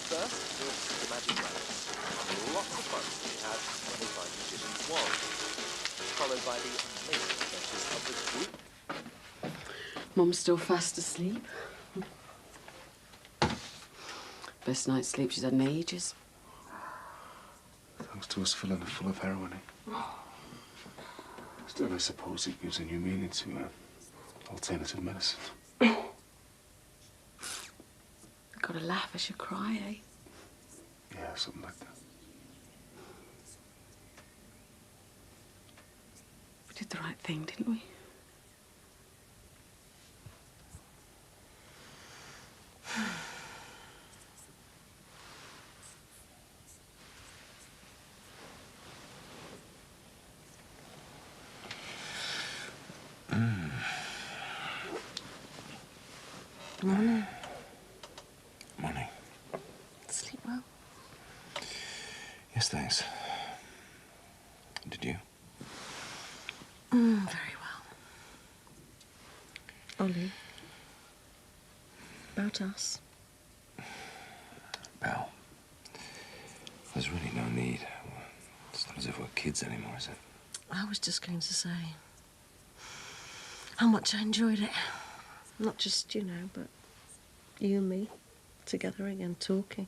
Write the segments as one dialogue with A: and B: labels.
A: First, the magic lamp. Lots of fun to be had when they find the magician's wand. Followed by the amazing adventures of the group.
B: Mum's still fast asleep. Best night's sleep she's had in ages.
C: Thanks to us filling her full of heroin. Still, I suppose it gives a new meaning to alternative medicine.
B: Gotta laugh as you cry, eh?
C: Yeah, something like that.
B: We did the right thing, didn't we?
D: Morning.
C: Morning.
D: Sleep well?
C: Yes, thanks. Did you?
D: Very well. Ollie, about us.
C: Belle, there's really no need. It's not as if we're kids anymore, is it?
D: I was just going to say how much I enjoyed it. Not just, you know, but you and me together again, talking.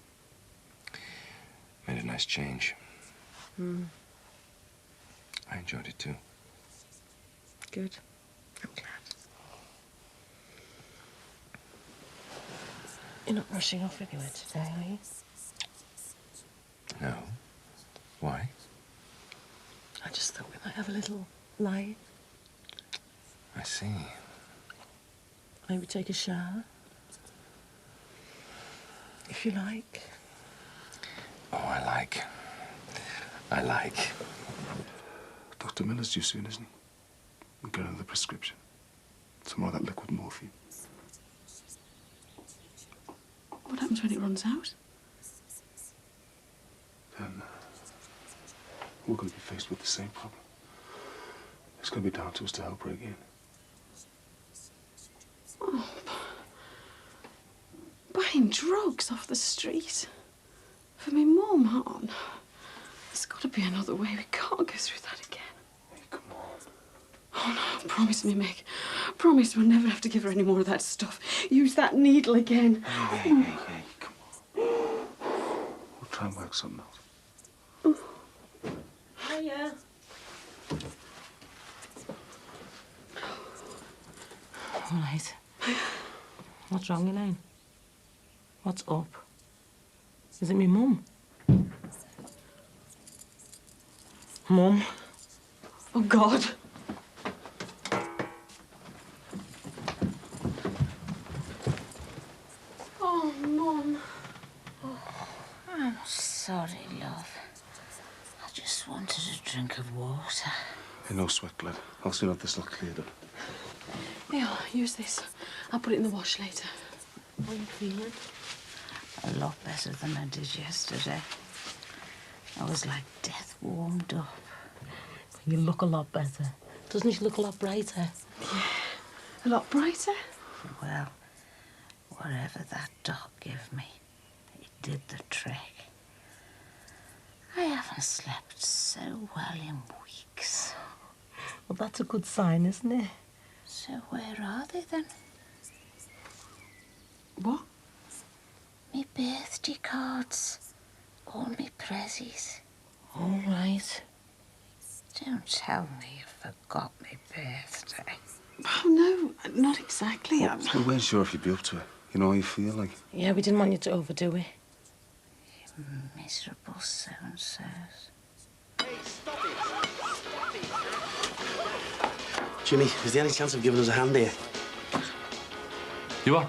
C: Made a nice change.
D: Hmm.
C: I enjoyed it too.
D: Good. I'm glad. You're not rushing off anywhere today, are you?
C: No. Why?
D: I just thought we might have a little lie.
C: I see.
D: Maybe take a shower. If you like.
C: Oh, I like. Dr. Miller's due soon, isn't he? We'll get another prescription. Some more of that liquid morphine.
B: What happens when it runs out?
C: Then we're going to be faced with the same problem. It's going to be down to us to help her again.
B: Oh, buying drugs off the street for me mum, hon. There's got to be another way. We can't go through that again.
C: Hey, come on.
B: Oh no, promise me, Meg. Promise we'll never have to give her any more of that stuff. Use that needle again.
C: Hey, come on. We'll try and work something out.
D: Hiya. All right. What's wrong, Elaine? What's up? Is it me mum? Mum?
B: Oh, God. Oh, Mum.
E: I'm sorry, love. I just wanted a drink of water.
C: Hey, no sweat, Glad. I'll soon have this lot cleared up.
B: Here, use this. I'll put it in the wash later.
D: How are you feeling?
E: A lot better than I did yesterday. I was like death warmed up.
D: You look a lot better. Doesn't she look a lot brighter?
B: Yeah, a lot brighter.
E: Well, whatever that doc gave me, it did the trick. I haven't slept so well in weeks.
D: Well, that's a good sign, isn't it?
E: So where are they then?
B: What?
E: Me birthday cards. All me prezzies.
D: All right.
E: Don't tell me you forgot me birthday.
B: Oh, no, not exactly.
C: We weren't sure if you'd be up to it. You know how you feel, like.
D: Yeah, we didn't want you to overdo it.
E: You miserable so-and-sos.
A: Hey, stop it! Stop it!
F: Jimmy, is there any chance of giving us a hand here?
G: You are?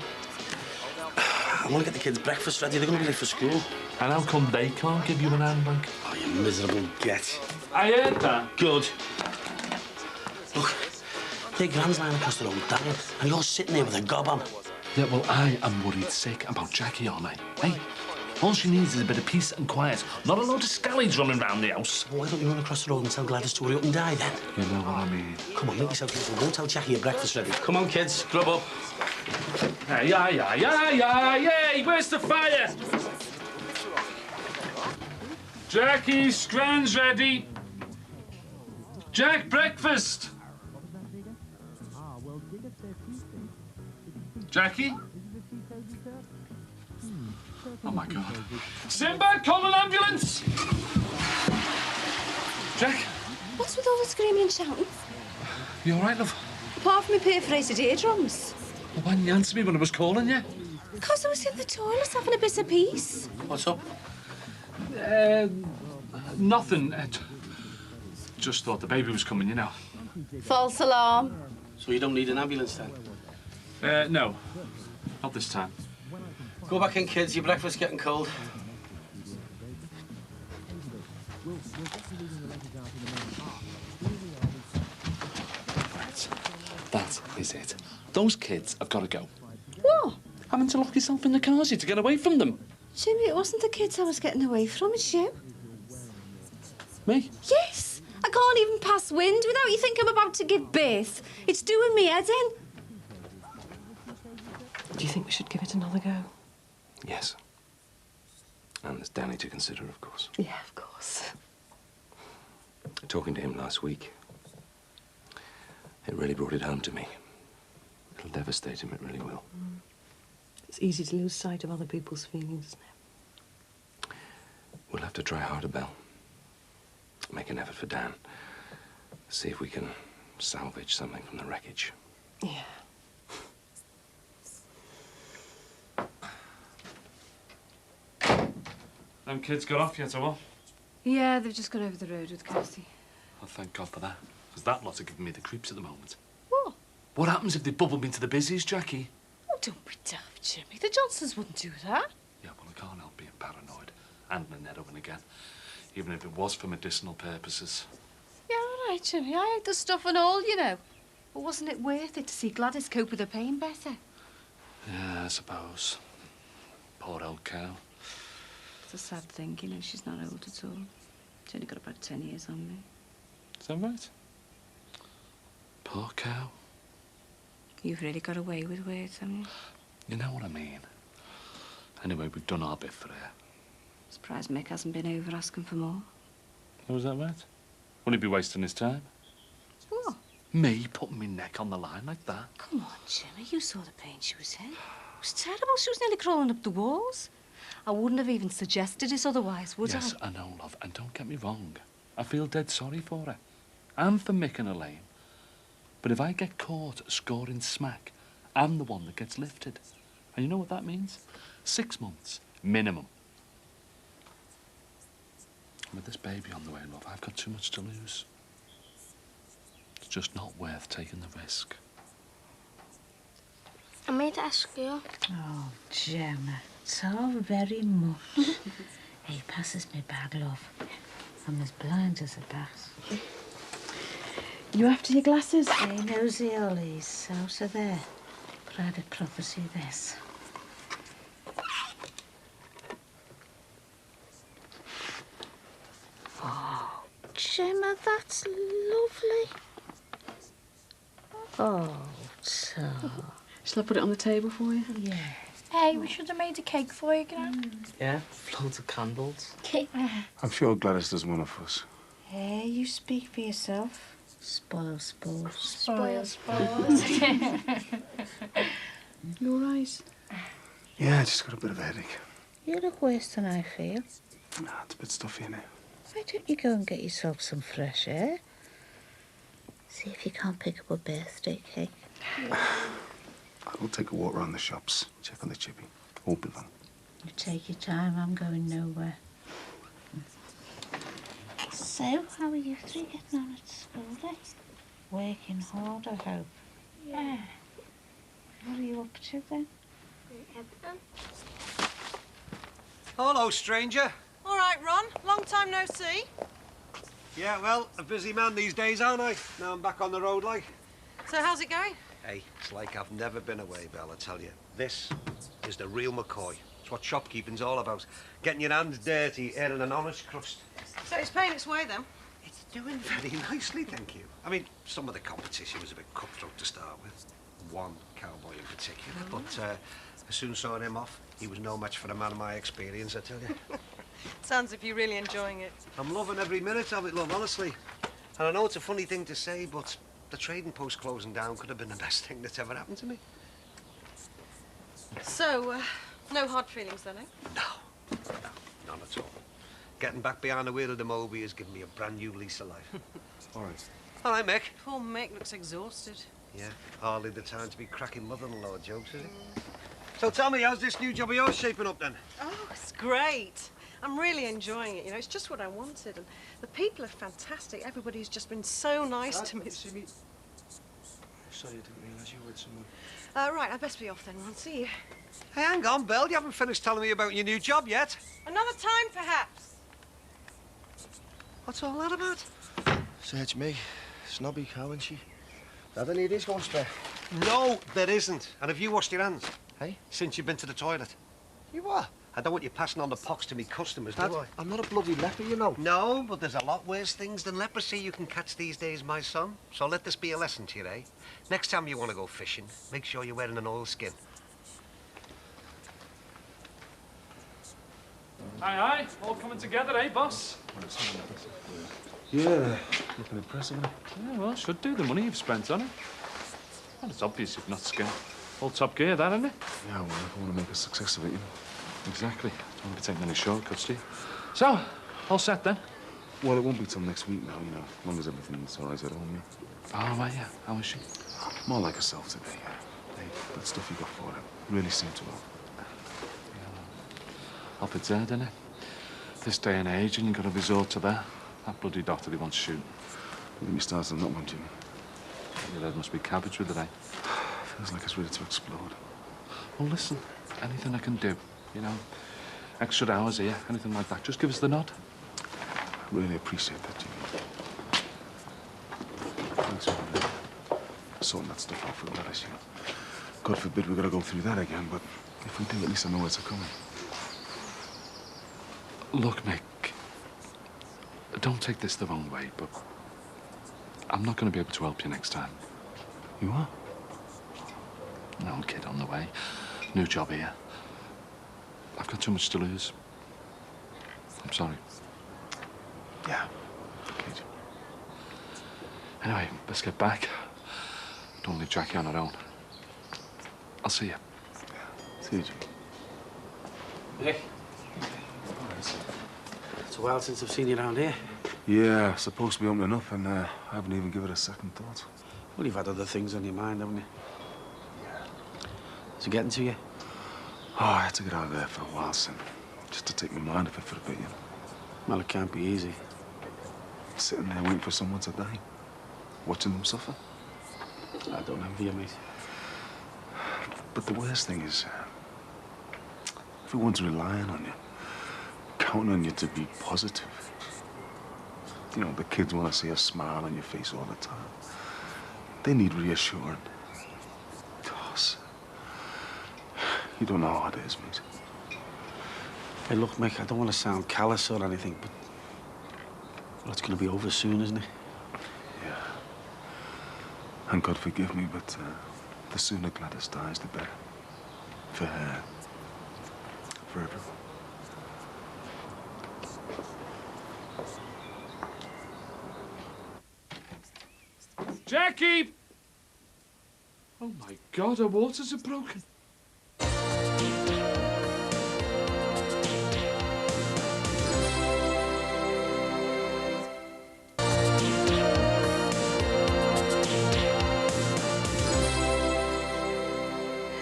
F: I want to get the kids' breakfast ready. They're going to be late for school.
G: And how come they can't give you an hand, like?
F: Oh, you miserable get.
G: I heard that.
F: Good. Look, their grand's lying across the road dying, and you're sitting there with a gob on.
G: Yeah, well, I am worried sick about Jackie, aren't I? Hey, all she needs is a bit of peace and quiet. Not a load of scallies running around the house.
F: Well, why don't you run across the road and tell Gladys to hurry up and die, then?
G: You know what I mean.
F: Come on, make yourself useful. Go and tell Jackie your breakfast ready. Come on, kids, grub up.
G: Hey, hey, where's the fire? Jackie, scran's ready. Jack, breakfast. Jackie? Oh, my God. Sinbad, call an ambulance! Jack?
H: What's with all the screaming and shouting?
G: You all right, love?
H: Apart from my perforated eardrums.
G: Well, why didn't you answer me when I was calling you?
H: Because I was in the toilet having a bit of peace.
F: What's up?
G: Nothing. Just thought the baby was coming, you know.
H: False alarm.
F: So you don't need an ambulance, then?
G: No. Not this time.
F: Go back in, kids. Your breakfast's getting cold.
G: Right. That is it. Those kids have got to go.
H: What?
G: Having to lock yourself in the car seat to get away from them.
H: Jimmy, it wasn't the kids I was getting away from, it's you.
G: Me?
H: Yes. I can't even pass wind without you think I'm about to give birth. It's doing me head in.
B: Do you think we should give it another go?
C: Yes. And there's Danny to consider, of course.
B: Yeah, of course.
C: Talking to him last week, it really brought it home to me. It'll devastate him, it really will.
B: It's easy to lose sight of other people's feelings, isn't it?
C: We'll have to try harder, Belle. Make an effort for Dan. See if we can salvage something from the wreckage.
B: Yeah.
G: Them kids got off yet, or what?
H: Yeah, they've just gone over the road with Kirsty.
G: Oh, thank God for that. Because that lot are giving me the creeps at the moment.
H: What?
G: What happens if they bubble me into the busies, Jackie?
H: Oh, don't be daft, Jimmy. The Johnsons wouldn't do that.
G: Yeah, well, I can't help being paranoid. And Nanette over and again. Even if it was for medicinal purposes.
H: Yeah, all right, Jimmy. I ate the stuff and all, you know. But wasn't it worth it to see Gladys cope with her pain better?
G: Yeah, I suppose. Poor old cow.
H: It's a sad thing, you know, she's not old at all. She's only got about 10 years on me.
G: Is that right? Poor cow.
H: You've really got away with words, haven't you?
G: You know what I mean. Anyway, we've done our bit for her.
H: Surprised Mick hasn't been over asking for more.
G: Oh, was that right? Will he be wasting his time?
H: What?
G: Me putting my neck on the line like that?
H: Come on, Jimmy. You saw the pain she was in. It was terrible. She was nearly crawling up the walls. I wouldn't have even suggested it otherwise, would I?
G: Yes, I know, love. And don't get me wrong. I feel dead sorry for her. And for Mick and Elaine. But if I get caught scoring smack, I'm the one that gets lifted. And you know what that means? 6 months, minimum. With this baby on the way, love, I've got too much to lose. It's just not worth taking the risk.
I: I made to ask you.
E: Oh, Gemma, so very much. He passes me bag, love. I'm as blind as a bat.
B: You after your glasses?
E: Hey, nosy Ollie's out of there. Private property, this. Oh, Gemma, that's lovely. Oh, so.
B: Shall I put it on the table for you?
E: Yeah.
I: Hey, we should have made a cake for you, you know.
F: Yeah, loads of candles.
I: Cake.
C: I'm sure Gladys doesn't want to fuss.
E: Hey, you speak for yourself. Spoil sport.
I: Spoil sport.
B: You all right?
C: Yeah, I just got a bit of a headache.
E: You look worse than I feel.
C: Nah, it's a bit stuffy in here.
E: Why don't you go and get yourself some fresh air? See if you can't pick up a birthday cake.
C: I'll take a walk around the shops, check on the chippy. Won't be long.
E: You take your time, I'm going nowhere. So, how are you three getting on at school then? Working hard, I hope. Yeah. What are you up to then?
J: Hello, stranger.
K: All right, Ron. Long time no see.
J: Yeah, well, a busy man these days, aren't I? Now I'm back on the road, like.
K: So how's it going?
J: Hey, it's like I've never been away, Belle, I tell you. This is the real McCoy. It's what shopkeeping's all about. Getting your hands dirty, earning an honest crust.
K: So it's paying its way then?
J: It's doing very nicely, thank you. I mean, some of the competition was a bit cutthroat to start with. One cowboy in particular. But as soon as saw him off, he was no match for a man of my experience, I tell you.
K: Sounds as if you're really enjoying it.
J: I'm loving every minute of it, love, honestly. And I know it's a funny thing to say, but the trading post closing down could have been the best thing that's ever happened to me.
K: So, no hard feelings then, eh?
J: No, none at all. Getting back behind the wheel of the Moby has given me a brand new lease of life.
C: All right.
J: All right, Mick.
K: Poor Mick looks exhausted.
J: Yeah, hardly the time to be cracking mother-in-law jokes, is it? So tell me, how's this new job of yours shaping up then?
K: Oh, it's great. I'm really enjoying it, you know. It's just what I wanted. And the people are fantastic. Everybody's just been so nice to me.
C: Sorry, I didn't realise you were with someone.
K: Right, I'd best be off then, Ron. See you.
J: Hey, hang on, Belle. You haven't finished telling me about your new job yet.
K: Another time, perhaps.
J: What's all that about?
L: Search me. Snobby cow, ain't she? That any of this going spare?
J: No, there isn't. And have you washed your hands?
L: Hey?
J: Since you've been to the toilet?
L: You what?
J: I don't want you passing on the pox to me customers,
L: Dad,
J: do I?
L: I'm not a bloody leper, you know.
J: No, but there's a lot worse things than leprosy you can catch these days, my son. So let this be a lesson to you, eh? Next time you want to go fishing, make sure you're wearing an oilskin.
G: Aye, aye. All coming together, eh, boss?
C: Yeah, looking impressive, isn't it?
G: Yeah, well, should do the money you've spent on it. Well, it's obvious you've not skinned. All top gear, that, isn't it?
C: Yeah, well, I want to make a success of it, you know.
G: Exactly. Don't want to be taking any shortcuts, do you? So, all set then?
C: Well, it won't be till next week now, you know, as long as everything's all right at home, yeah.
G: Oh, right, yeah. How is she?
C: More like herself today, yeah. Hey, that stuff you got for her really seemed to help.
G: Up it's there, didn't it? This day and age, and you've got to resort to that. That bloody doctor they want shooting.
C: Let me start on that one, Jimmy.
G: Your head must be cabbage with it, eh?
C: Feels like it's ready to explode.
G: Well, listen, anything I can do, you know, extra hours here, anything like that, just give us the nod.
C: I really appreciate that, Jimmy. Thanks for sorting that stuff out for the lettuce, you know. God forbid we gotta go through that again, but if we do, at least I know where it's coming.
G: Look, Mick, don't take this the wrong way, but I'm not going to be able to help you next time.
C: You are?
G: No, kid, on the way. New job here. I've got too much to lose. I'm sorry.
C: Yeah. Okay.
G: Anyway, let's get back. Don't leave Jackie on her own. I'll see you.
C: Yeah. See you, Jimmy.
F: Hey. It's a while since I've seen you around here.
C: Yeah, supposed to be opening up, and I haven't even given it a second thought.
F: Well, you've had other things on your mind, haven't you? Yeah. Is it getting to you?
C: Oh, I had to get out of there for a while, son. Just to take my mind off it for a bit, you know.
F: Well, it can't be easy.
C: Sitting there waiting for someone to die. Watching them suffer.
F: I don't envy you, mate.
C: But the worst thing is, everyone's relying on you. Counting on you to be positive. You know, the kids want to see a smile on your face all the time. They need reassuring. Gosh. You don't know how it is, mate.
F: Hey, look, Mick, I don't want to sound callous or anything, but... Well, it's going to be over soon, isn't it?
C: Yeah. And God forgive me, but the sooner Gladys dies, the better. For her. For everyone.
G: Jackie! Oh, my God, her waters are broken.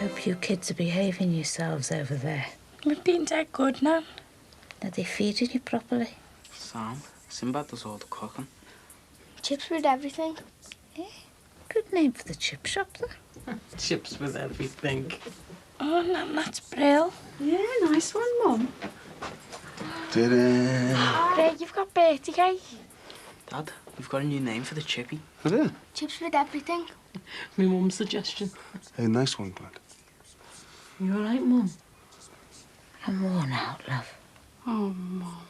E: Hope you kids are behaving yourselves over there.
I: We've been dead good, Nan.
E: Are they feeding you properly?
M: Sam, Sinbad does all the cooking.
I: Chips with everything.
E: Good name for the chip shop, though.
M: Chips with everything.
I: Oh, Nan, that's brill.
B: Yeah, nice one, Mum.
I: Greg, you've got birthday cake.
M: Dad, we've got a new name for the chippy.
C: Is it?
I: Chips with everything.
D: My mum's suggestion.
C: Hey, nice one, Glad.
D: You all right, Mum?
E: I'm worn out, love.
B: Oh, Mum.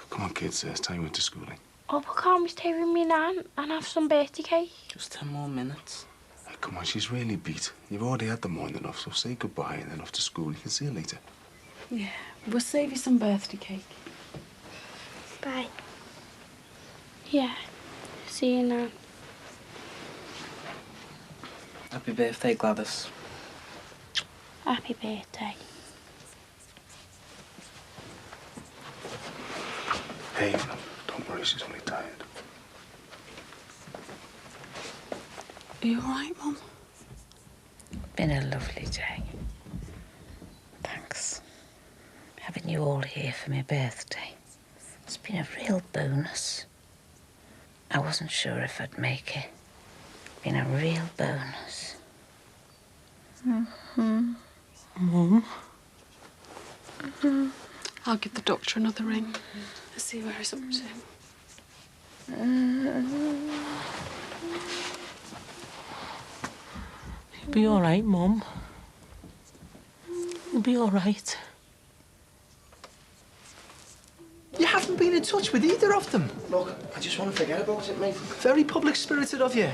C: Come on, kids. It's time we went to schooling.
I: Oh, but can't we stay with me, Nan, and have some birthday cake?
M: Just 10 more minutes.
C: Hey, come on, she's really beat. You've already had the morning off, so say goodbye and then off to school. You can see her later.
B: Yeah, we'll save you some birthday cake.
I: Bye. Yeah. See you, Nan.
M: Happy birthday, Gladys.
I: Happy birthday.
C: Hey, don't worry, she's only tired.
B: Are you all right, Mum?
E: Been a lovely day. Thanks. Having you all here for my birthday. It's been a real bonus. I wasn't sure if I'd make it. Been a real bonus.
B: Mm-hmm.
D: Mum?
B: Mm-hmm. I'll give the doctor another ring and see where he's up to.
D: You'll be all right, Mum. You'll be all right.
N: You haven't been in touch with either of them.
L: Look, I just want to forget about it, mate.
N: Very public-spirited of you.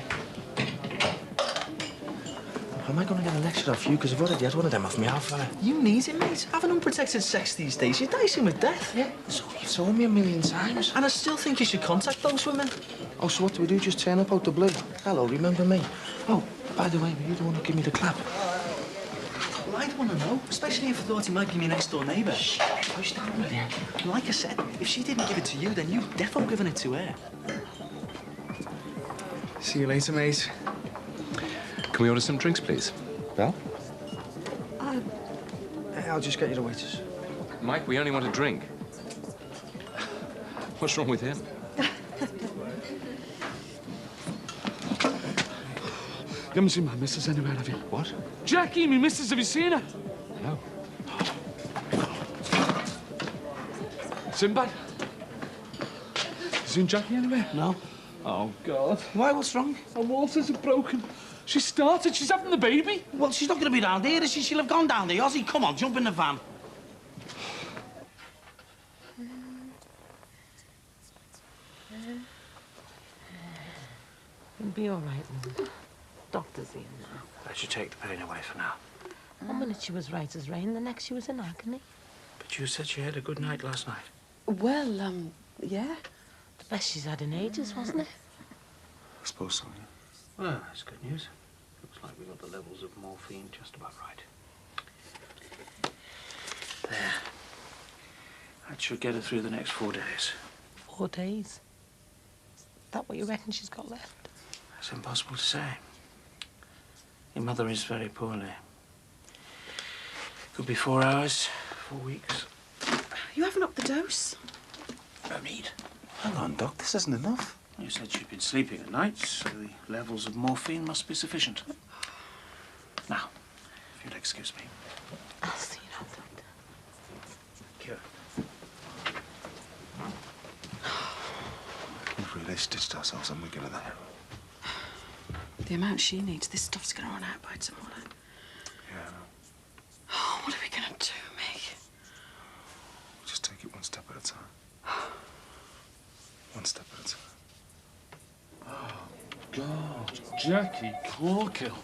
L: How am I going to get a lecture off you? Because I've already had one of them off me half fella.
N: You need it, mate. Having unprotected sex these days, you're dicing with death.
L: Yeah, so you've told me a million times.
N: And I still think you should contact those women.
L: Oh, so what do we do? Just turn up out the blue? Hello, remember me? Oh, by the way, were you the one who gave me the clap?
N: Well, I'd want to know, especially if I thought he might be my next-door neighbour.
L: Shh, push that with you.
N: Like I said, if she didn't give it to you, then you've definitely given it to her.
O: See you later, mate. Can we order some drinks, please? Belle?
L: I'll just get you the waiters.
O: Mike, we only want a drink. What's wrong with him?
G: You haven't seen my missus anywhere, have you?
O: What?
G: Jackie, my missus, have you seen her?
O: No.
G: Sinbad? You seen Jackie anywhere?
F: No.
G: Oh, God.
F: Why? What's wrong?
G: Her waters are broken. She started. She's having the baby.
F: Well, she's not going to be down there, is she? She'll have gone down there. Ozzy, come on, jump in the van.
D: You'll be all right, Mum. Doctor's in now.
L: I should take the pain away for now.
D: 1 minute she was right as rain, the next she was in agony.
L: But you said she had a good night last night.
B: Well, yeah.
D: The best she's had in ages, wasn't it?
C: I suppose so, yeah.
L: Well, that's good news. Looks like we got the levels of morphine just about right. There. That should get her through the next 4 days.
D: 4 days? That what you reckon she's got left?
L: It's impossible to say. Your mother is very poorly. Could be 4 hours, 4 weeks.
B: You haven't upped the dose?
L: No need.
C: Hang on, Doc. This isn't enough.
L: You said she'd been sleeping at night, so the levels of morphine must be sufficient. Now, if you'll excuse me.
D: I'll see you now, Doctor.
L: Thank you.
C: We've really stitched ourselves and we're getting there.
B: The amount she needs, this stuff's going to run out by tomorrow.
C: Yeah.
B: Oh, what are we going to do, Meg?
C: Just take it one step at a time. One step at a time.
G: God, Jackie Corkill.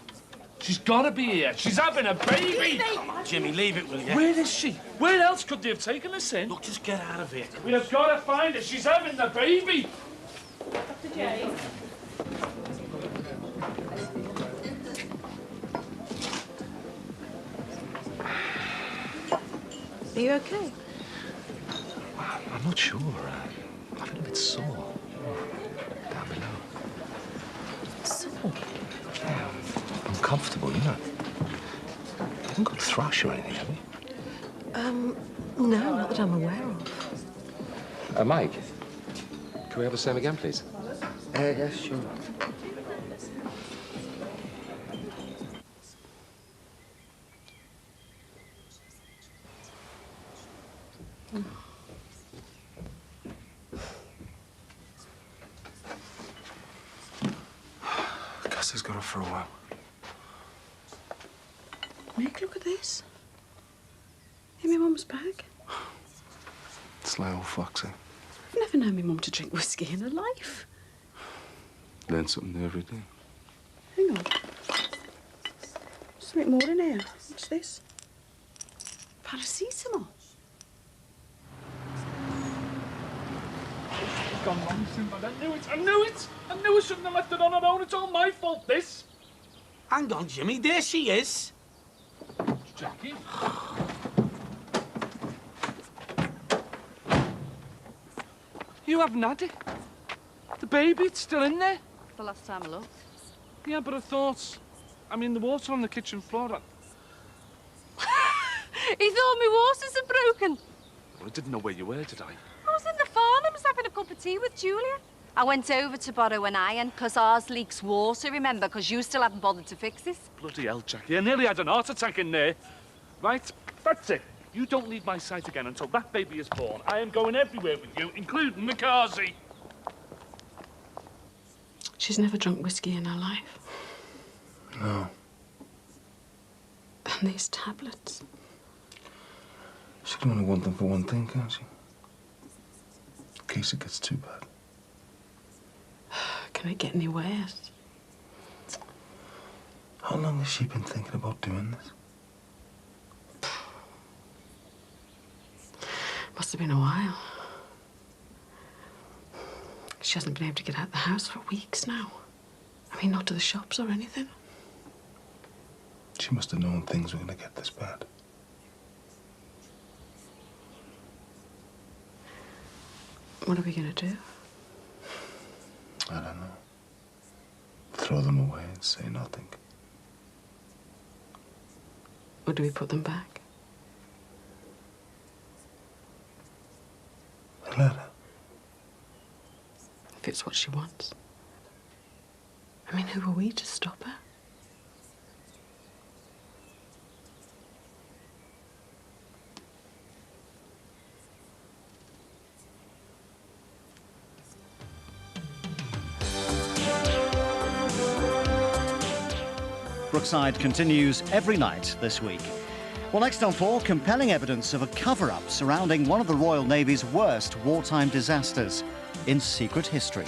G: She's got to be here. She's having a baby.
F: Come on, Jimmy, leave it, will you?
G: Where is she? Where else could they have taken us in?
F: Look, just get out of here.
G: We have got to find her. She's having the baby.
D: Dr. J.
B: Are you okay?
C: I'm not sure. I feel a bit sore. Down below.
B: Sore?
C: Yeah, uncomfortable, you know. haven't got a thrash or anything, have you?
K: No, not that I'm aware of.
O: Mike, can we have the same again, please?
M: Yes, sure.
C: I guess he's got her for a while.
B: Mick, look at this. In my mum's bag.
C: It's like old Foxy.
B: I've never known my mum to drink whiskey in her life.
C: Learn something new every day.
B: Hang on. Something more in here. What's this? Paracetamol.
G: It's gone wrong, Sinbad. I knew it. I knew it. I knew I shouldn't have left it on her own. It's all my fault, this.
F: Hang on, Jimmy. There she is.
G: Jackie. You haven't had it. The baby, it's still in there.
H: The last time I looked.
G: Yeah, but I thought... I mean, the water on the kitchen floor...
H: He thought my waters had broken.
G: Well, I didn't know where you were, did I?
H: I was in the Farnhams having a cup of tea with Julia. I went over to borrow an iron, because ours leaks water, remember, because you still hadn't bothered to fix it.
G: Bloody hell, Jackie. I nearly had an heart attack in there. Right, that's it. You don't leave my sight again until that baby is born. I am going everywhere with you, including the Kazi.
B: She's never drunk whiskey in her life.
C: No.
B: And these tablets.
C: She can only want them for one thing, can't she? In case it gets too bad.
B: Can it get any worse?
C: How long has she been thinking about doing this?
B: Must have been a while. She hasn't been able to get out of the house for weeks now. I mean, not to the shops or anything.
C: She must have known things were going to get this bad.
B: What are we going to do?
C: I don't know. Throw them away and say nothing.
B: Or do we put them back?
C: Let her.
B: If it's what she wants. I mean, who are we to stop her?
P: Brookside continues every night this week. Well, next on 4, compelling evidence of a cover-up surrounding one of the Royal Navy's worst wartime disasters in secret history.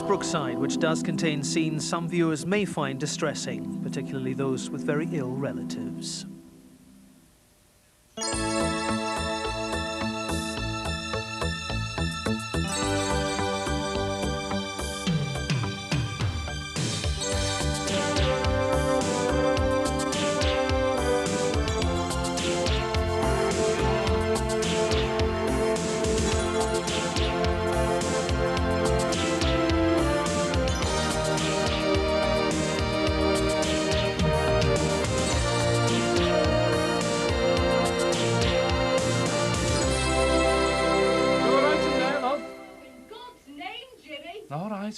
Q: Brookside, which does contain scenes some viewers may find distressing, particularly those with very ill relatives.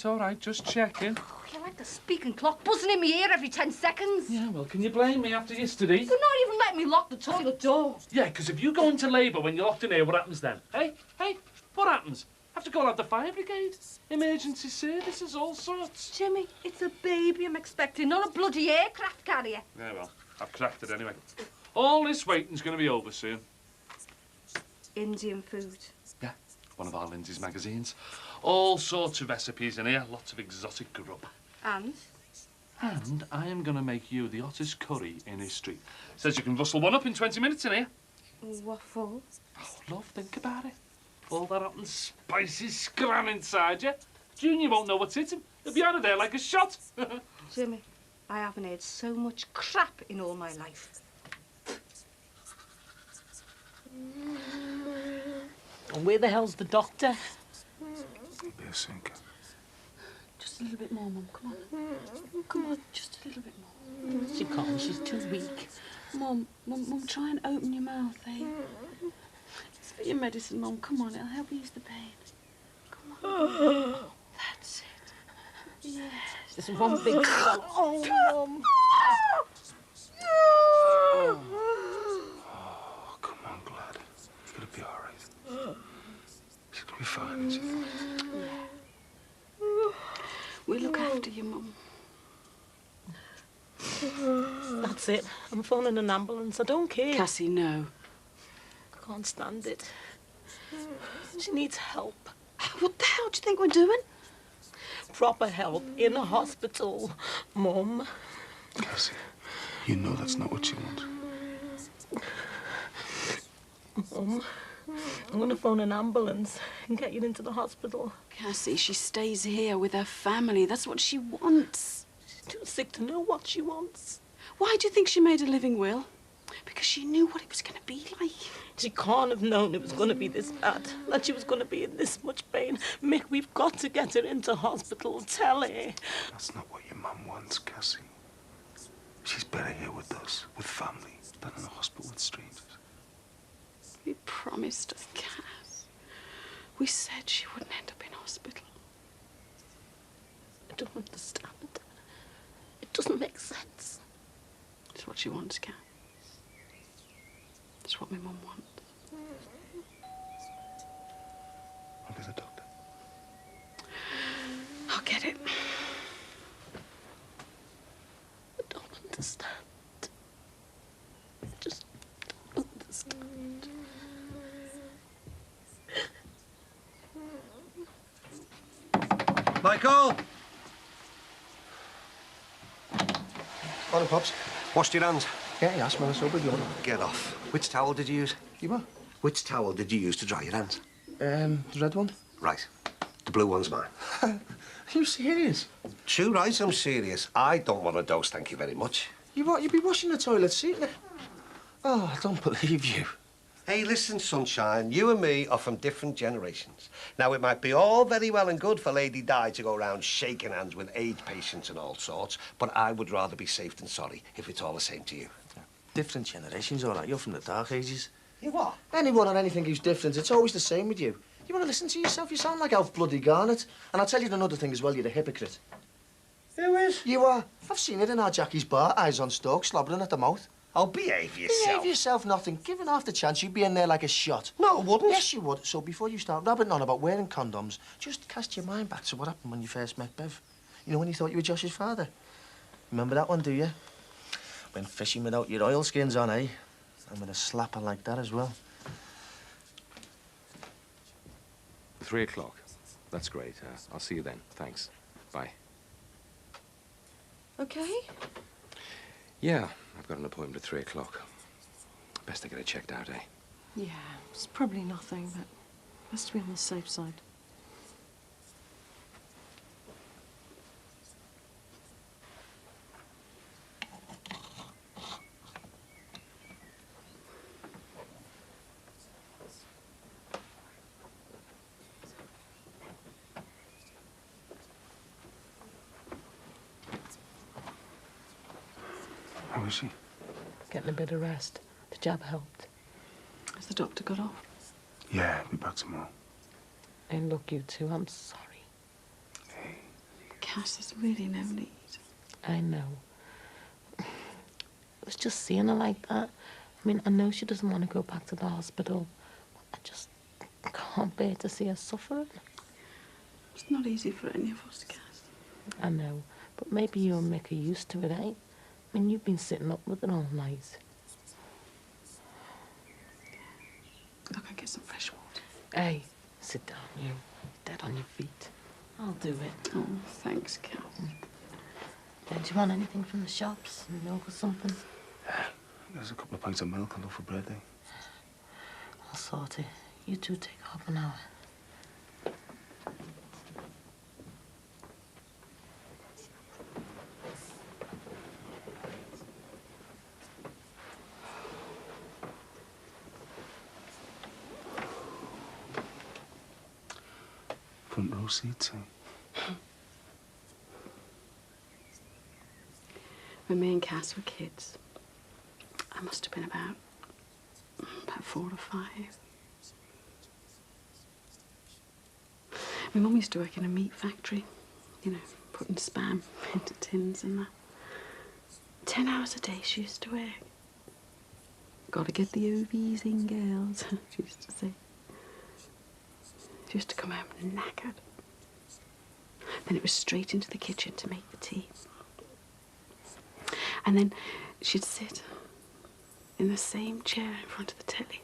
G: All right, just checking.
H: Oh, you're like the speaking clock buzzing in my ear every 10 seconds.
G: Yeah, well, can you blame me after yesterday?
H: You're not even letting me lock the toilet door.
G: Yeah, because if you go into labour when you're locked in here, what happens then? Hey, what happens? Have to call out the fire brigade, emergency services, all sorts.
H: Jimmy, it's a baby I'm expecting, not a bloody aircraft carrier.
G: Yeah, well, I've cracked it anyway. All this waiting's going to be over soon.
H: Indian food.
G: Yeah, one of our Lindsay's magazines. All sorts of recipes in here, lots of exotic grub.
H: And?
G: And I am going to make you the hottest curry in his street. Says you can rustle one up in 20 minutes in here.
B: What for?
G: Oh, love, think about it. All that hot and spicy scran inside you. Junior won't know what's hit him. He'll be out of there like a shot.
H: Jimmy, I haven't heard so much crap in all my life.
D: And where the hell's the doctor?
C: Be a sinker.
B: Just a little bit more, Mum. Come on. Come on, just a little bit more.
D: She can't. She's too weak.
B: Mum, try and open your mouth, eh? It's for your medicine, Mum. Come on, it'll help ease the pain. Come on. That's it. Yes.
D: Just one big swallow.
B: Oh, Mum.
C: Oh, come on, Glad. It's gonna be all right. She's gonna be fine, isn't she?
B: We'll look after you, Mum.
D: That's it. I'm phoning an ambulance. I don't care.
B: Cassie, no.
D: I can't stand it. She needs help.
B: What the hell do you think we're doing?
D: Proper help in a hospital, Mum.
C: Cassie, you know that's not what you want.
D: Mum, I'm going to phone an ambulance and get you into the hospital.
B: Cassie, she stays here with her family. That's what she wants.
D: She's too sick to know what she wants.
B: Why do you think she made a living will? Because she knew what it was going to be like.
D: She can't have known it was going to be this bad, that she was going to be in this much pain. Mick, we've got to get her into hospital. Tell her.
C: That's not what your mum wants, Cassie. She's better here with us, with family, than in a hospital with strangers.
B: We promised her, Cass. We said she wouldn't end up in hospital.
D: I don't understand. It doesn't make sense.
B: It's what she wants, Cass. It's what my mum wants.
C: I'll be the doctor.
B: I'll get it.
D: I don't understand. I just don't understand.
J: Michael!
N: Morning, Pops.
J: Washed your hands?
N: Yeah, yeah, smell so good, you want?
J: Get off. Which towel did you use?
N: You what?
J: Which towel did you use to dry your hands?
N: The red one.
J: Right. The blue one's mine.
N: Are you serious?
J: True right, I'm serious. I don't want a dose, thank you very much.
N: You what? You'd be washing the toilet seat. Oh, I don't believe you.
J: Hey, listen, sunshine, you and me are from different generations. Now, it might be all very well and good for Lady Di to go around shaking hands with AIDS patients and all sorts, but I would rather be safe than sorry if it's all the same to you.
N: Different generations, all right. You're from the Dark Ages.
J: You what?
N: Anyone or anything who's different, it's always the same with you. You want to listen to yourself? You sound like Alf Bloody Garnet. And I'll tell you another thing as well, you're a hypocrite.
J: Who is?
N: You are. I've seen it in our Jackie's bar, eyes on stalk, slobbering at the mouth.
J: Oh, behave yourself.
N: Behave yourself, nothing. Given half the chance, you'd be in there like a shot.
J: No, I wouldn't.
N: Yes, you would. So before you start rabbiting on about wearing condoms, just cast your mind back to what happened when you first met Bev. You know, when you thought you were Josh's father. Remember that one, do you? Went fishing without your oilskins on, eh? And with a slapper like that as well.
O: 3 o'clock. That's great. I'll see you then. Thanks. Bye.
B: Okay?
O: Yeah, I've got an appointment at 3 o'clock. Best to get it checked out, eh?
B: Yeah, it's probably nothing, but best to be on the safe side.
C: How is she?
D: Getting a bit of rest. The jab helped.
B: Has the doctor got off?
C: Yeah, I'll be back tomorrow.
D: And look, you two, I'm sorry.
B: Cass, there's really no need.
D: I know. It was just seeing her like that. I mean, I know she doesn't want to go back to the hospital. I just can't bear to see her suffering.
B: It's not easy for any of us, Cass.
D: I know, but maybe you and Mick are used to it, eh? I mean, you've been sitting up with her all night.
B: Look, I'll get some fresh water.
D: Hey, sit down, you. Dead on your feet. I'll do it.
B: Oh, thanks, Cass.
D: Don't you want anything from the shops? Milk or something?
C: There's a couple of pints of milk and look for bread, eh?
D: I'll sort it. You two take half an hour.
C: Front row seats, eh?
B: When me and Cass were kids, I must have been about 4 or 5. My mum used to work in a meat factory, you know, putting spam into tins and that. 10 hours a day she used to work. Gotta get the OVs in, girls, she used to say. She used to come home knackered. Then it was straight into the kitchen to make the tea. And then she'd sit in the same chair in front of the telly.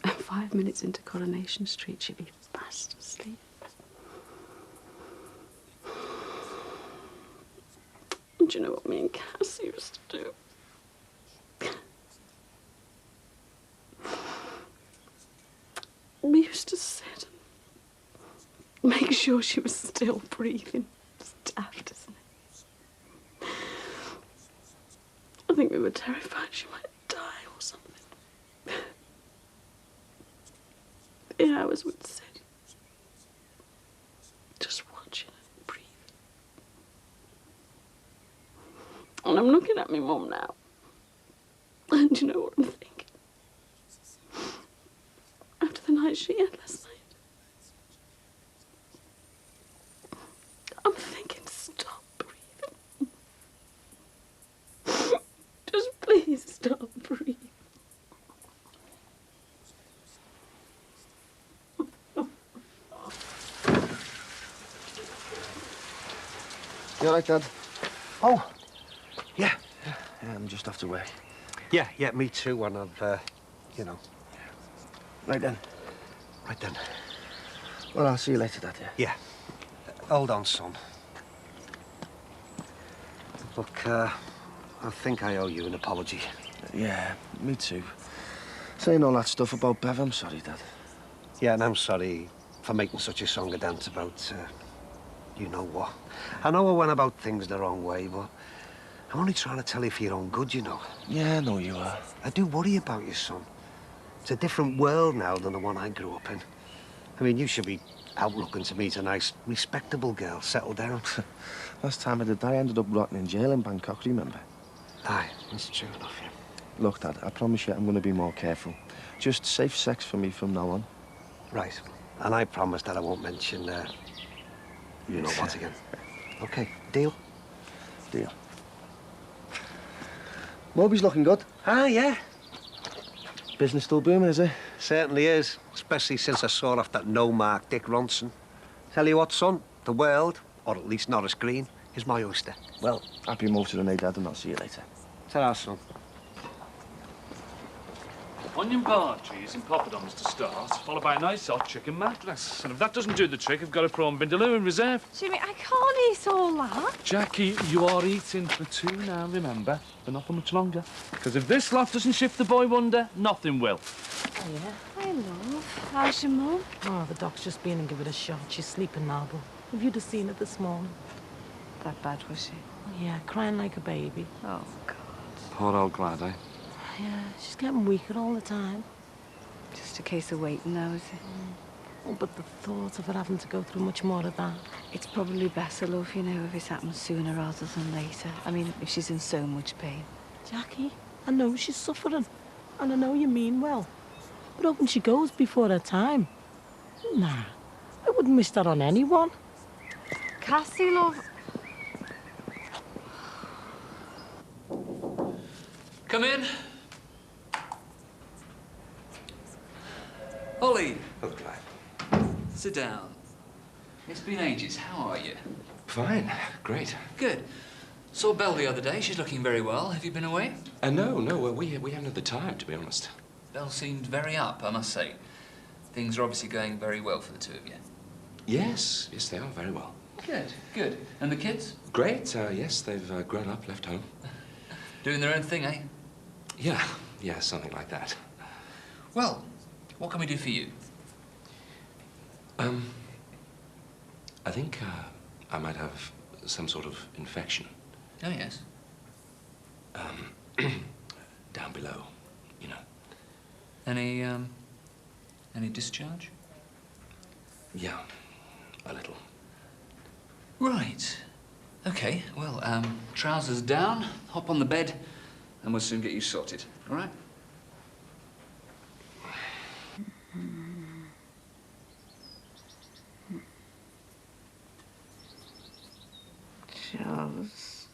B: And 5 minutes into Coronation Street, she'd be fast asleep. And do you know what me and Cass used to do? We used to sit and make sure she was still breathing. It's daft, isn't it? I think we were terrified she might die or something. The hours would sit, just watching her breathe. And I'm looking at my mum now, and you know what I'm thinking? After the night she had last night, I'm thinking, stop breathing. Just please stop breathing.
N: You all right, Dad?
J: Oh, yeah.
N: Yeah, I'm just after work.
J: Yeah, me too, and I've, you know.
N: Right then.
J: Right then.
N: Well, I'll see you later, Dad, yeah?
J: Yeah. Hold on, son. Look, I think I owe you an apology.
N: Yeah, me too. Saying all that stuff about Bev, I'm sorry, Dad.
J: Yeah, and I'm sorry for making such a song and dance about, you know what. I know I went about things the wrong way, but I'm only trying to tell you for your own good, you know.
N: Yeah, I know you are.
J: I do worry about you, son. It's a different world now than the one I grew up in. I mean, you should be out looking to meet a nice, respectable girl, settle down.
N: Last time I did that, I ended up rotting in jail in Bangkok, remember?
J: Aye, that's true enough, yeah.
N: Look, Dad, I promise you I'm going to be more careful. Just safe sex for me from now on.
J: Right. And I promise that I won't mention, you know what again. OK, deal?
N: Deal. Moby's looking good.
J: Ah, yeah.
N: Business still booming, is it?
J: Certainly is, especially since I saw off that no-mark Dick Ronson. Tell you what, son, the world, or at least Norris Green, is my oyster.
N: Well, happy motoring, eh, Dad, and I'll see you later.
J: Ta-ra, son.
G: Onion bar cheese and poppadoms to start, followed by a nice hot chicken mattress. And if that doesn't do the trick, I've got a prawn vindaloo in reserve.
H: Jimmy, I can't eat all that.
G: Jackie, you are eating for 2 now, remember? But not for much longer. Because if this lot doesn't shift the boy wonder, nothing will.
D: Oh, yeah?
H: Hi, love. How's your mum?
D: Oh, the doc's just been and give it a shot. She's sleeping now, but if you'd have seen it this morning.
H: That bad, was she?
D: Oh, yeah, crying like a baby.
H: Oh, God.
O: Poor old Glad, eh?
D: Yeah, she's getting weaker all the time.
H: Just a case of waiting now, is it?
D: Oh, but the thought of her having to go through much more of that.
H: It's probably better, love, you know, if it happens sooner rather than later. I mean, if she's in so much pain.
D: Jackie, I know she's suffering, and I know you mean well. But hoping she goes before her time. Nah, I wouldn't wish that on anyone.
H: Cassie, love.
R: Come in. Ollie.
O: Oh, Glad.
R: Sit down. It's been ages. How are you?
O: Fine. Great.
R: Good. Saw Belle the other day. She's looking very well. Have you been away?
O: No. We haven't had the time, to be honest.
R: Belle seemed very up, I must say. Things are obviously going very well for the two of you.
O: Yes, they are very well.
R: Good, good. And the kids?
O: Great. Yes, they've grown up, left home.
R: Doing their own thing, eh?
O: Yeah, something like that.
R: Well, what can we do for you?
O: I think I might have some sort of infection.
R: Oh, yes.
O: Down below, you know.
R: Any discharge?
O: Yeah, a little.
R: Right. Okay, well, trousers down, hop on the bed, and we'll soon get you sorted, all right?
E: Charles.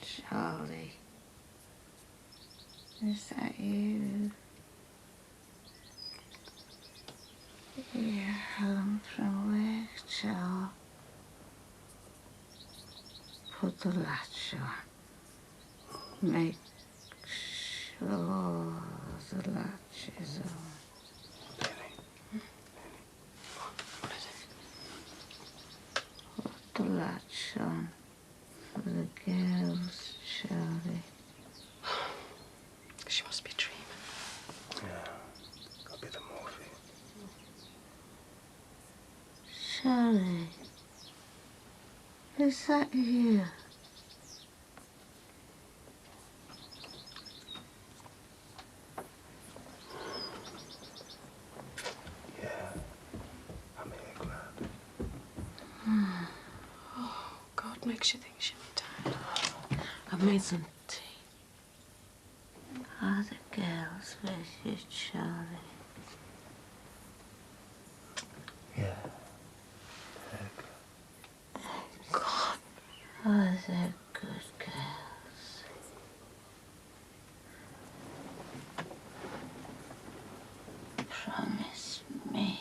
E: Charlie. Is that you? You're home from work, Charles. Put the latch on. Make sure the latch is on. Put the latch on for the girls, Charlie.
K: She must be dreaming.
C: Yeah, got a bit of morphine.
E: Charlie, is that you?
C: Yeah, I'm here, glad.
B: Oh, God makes you think she'll be tired.
E: I've made some tea. Are the girls with you, Charlie?
C: Yeah.
E: God, oh, they're good girls. Promise me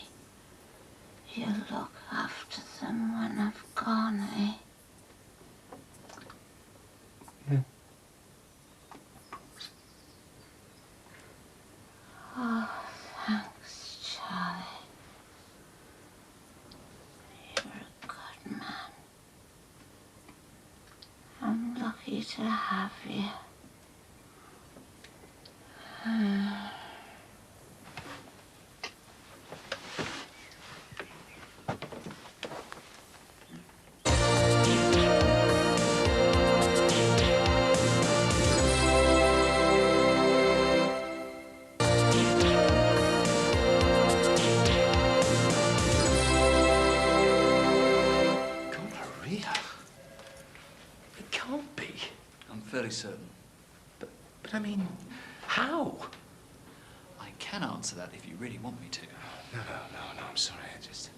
E: you'll look after them when I've gone, eh?
C: Yeah.
E: Oh, thanks, Charlie. You're a good man. I'm lucky to have you.
O: Gonorrhea? It can't be.
R: I'm fairly certain.
O: But I mean, how?
R: I can answer that if you really want me to.
O: No, I'm sorry. I just...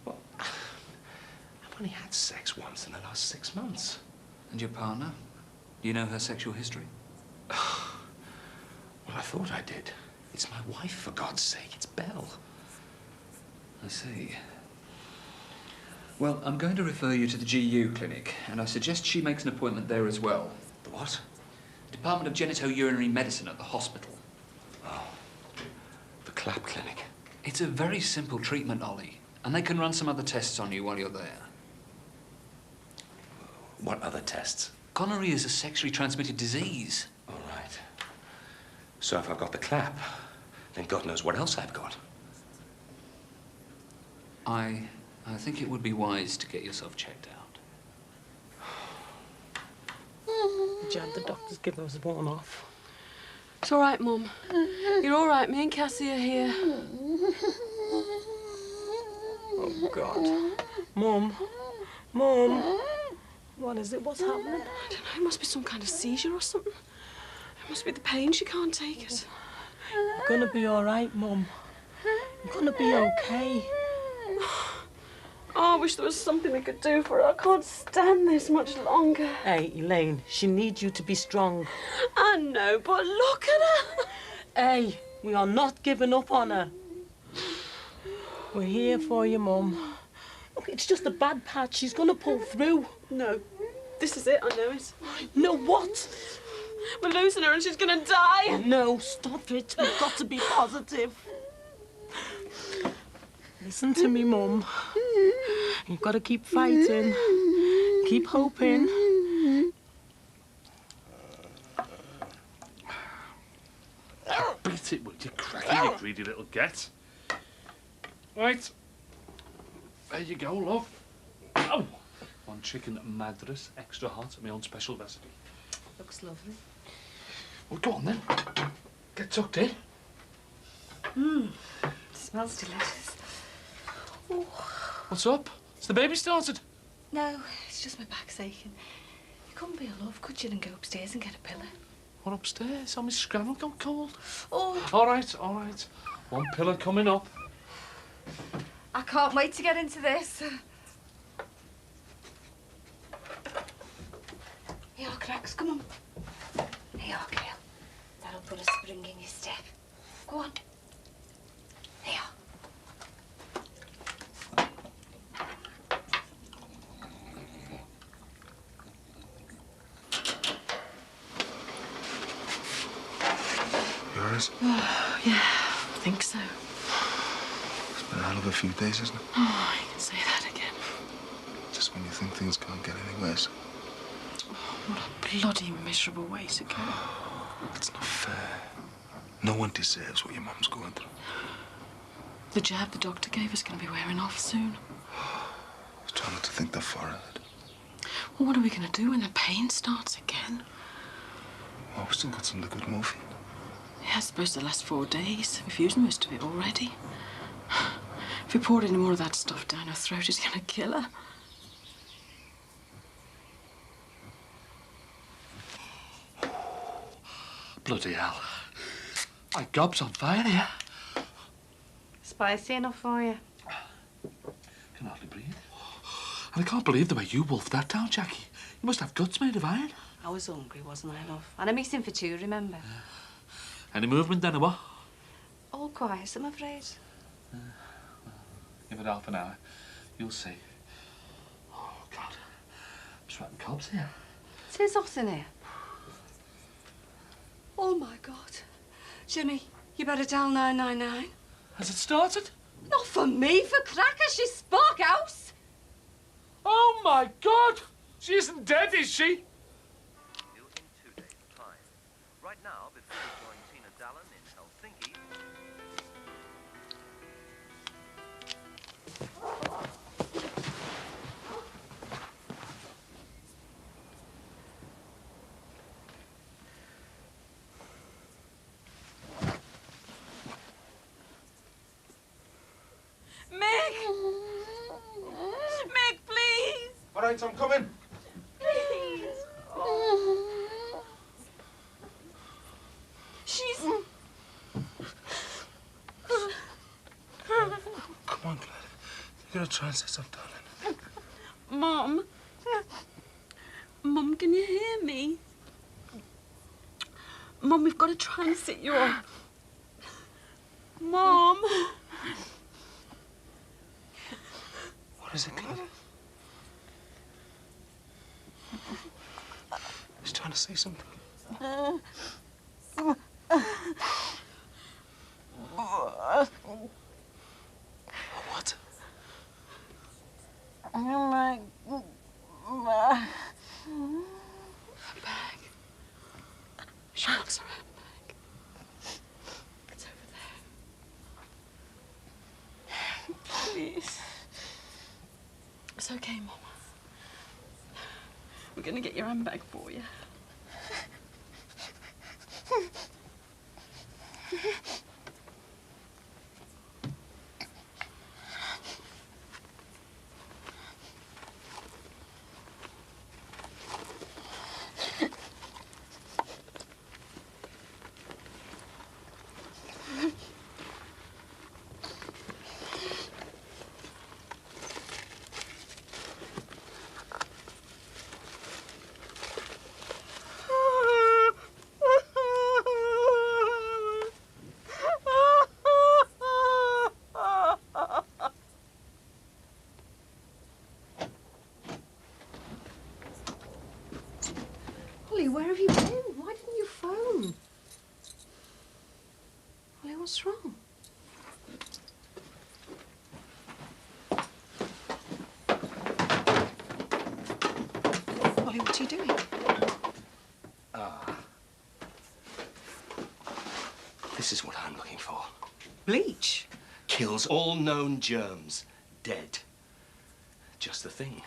O: Well, I've only had sex once in the last 6 months.
R: And your partner? Do you know her sexual history?
O: Well, I thought I did. It's my wife, for God's sake. It's Belle.
R: I see. Well, I'm going to refer you to the GU clinic, and I suggest she makes an appointment there as well.
O: The what?
R: Department of Genito-Urinary Medicine at the hospital.
O: Oh, the Clap Clinic.
R: It's a very simple treatment, Ollie, and they can run some other tests on you while you're there.
O: What other tests?
R: Gonorrhea is a sexually transmitted disease.
O: All right. So if I've got the clap, then God knows what else I've got.
R: I think it would be wise to get yourself checked out.
M: Jad, the doctor's given us one off.
B: It's all right, Mum. You're all right. Me and Cassie are here.
M: Oh, God. Mum. Mum. What is it? What's happening?
B: I don't know. It must be some kind of seizure or something. It must be the pain. She can't take it.
M: You're gonna be all right, Mum. You're gonna be okay.
B: Oh, I wish there was something we could do for her. I can't stand this much longer.
M: Hey, Elaine, she needs you to be strong.
B: I know, but look at her.
M: Hey, we are not giving up on her. We're here for you, Mum. Look, it's just a bad patch. She's gonna pull through.
B: No, this is it. I know it.
M: No, what?
B: We're losing her and she's gonna die.
M: No, stop it. We've got to be positive. Listen to me, Mum. You've got to keep fighting. Keep hoping.
G: Beat it, would you, cracky, you greedy little get. Right. There you go, love. Oh! One chicken madras, extra hot, my own special recipe.
H: Looks lovely.
G: Well, go on then. Get tucked in.
H: Smells delicious. Oh.
G: What's up? Has the baby started?
H: No, it's just my back's aching. You couldn't be a love, could you, and go upstairs and get a pillow?
G: What, upstairs? Oh, my scrannel got cold.
H: Oh.
G: All right, all right. One pillow coming up.
H: I can't wait to get into this. Here you are, Cracks, come on. Here you are, girl. That'll put a spring in your step. Go on. Here you are.
C: Yours?
B: Oh, yeah, I think so.
C: It's been a hell of a few days, isn't it?
B: Oh, you can say that again.
C: Just when you think things can't get any worse.
B: What a bloody miserable way to go.
C: It's not fair. No one deserves what your mum's going through.
B: The jab the doctor gave us going to be wearing off soon.
C: I was trying not to think that far ahead.
B: Well, what are we going to do when the pain starts again?
C: Oh, we've still got some of the good morphine.
B: Yeah, it's supposed to last 4 days. We've used most of it already. If we poured any more of that stuff down her throat, it's going to kill her.
G: Bloody hell. My gob's on fire here.
H: Spicy enough for you?
G: Can hardly breathe. And I can't believe the way you wolfed that down, Jackie. You must have guts made of iron.
H: I was hungry, wasn't I, love? And I'm missing for two, remember?
G: Any movement then, or what?
H: All quiet, I'm afraid.
G: Give it half an hour. You'll see. Oh, God. I'm sweating cobs here.
H: It is hot in here. Oh, my God. Jimmy, you better dial 999.
G: Has it started?
H: Not for me, for crackers. She's Spark House.
G: Oh, my God! She isn't dead, is she?
A: In 2 days' time. Right now, before we join Tina Dallin in Helsinki.
H: Meg, please.
C: All right, I'm coming.
H: Please. She's...
C: Come on, Glad. You gotta try and say something, darling.
B: Mum? Mum, can you hear me? Mum, we've got to try and sit you up. Mum!
C: What is it, Glad? He's trying to say something. What?
B: Her bag. She wants her handbag. It's over there. Please. It's okay, Mum. We're going to get your handbag for you.
K: Holly, where have you been? Why didn't you phone? Holly, what's wrong? What are you doing?
O: This is what I'm looking for.
K: Bleach?
O: Kills all known germs. Dead. Just the thing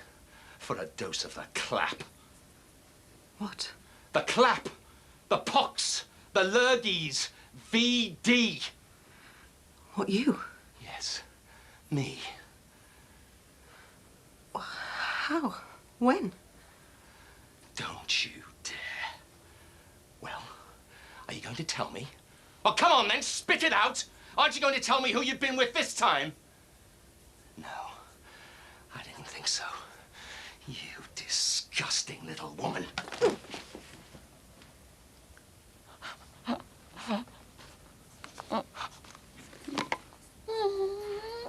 O: for a dose of the clap.
K: What?
O: The clap! The pox! The lurgies! VD!
K: What, you?
O: Yes, me.
K: How? When?
O: Don't you dare. Well, are you going to tell me? Oh, come on then, spit it out! Aren't you going to tell me who you've been with this time? No, I didn't think so. You disgusting little woman.
C: You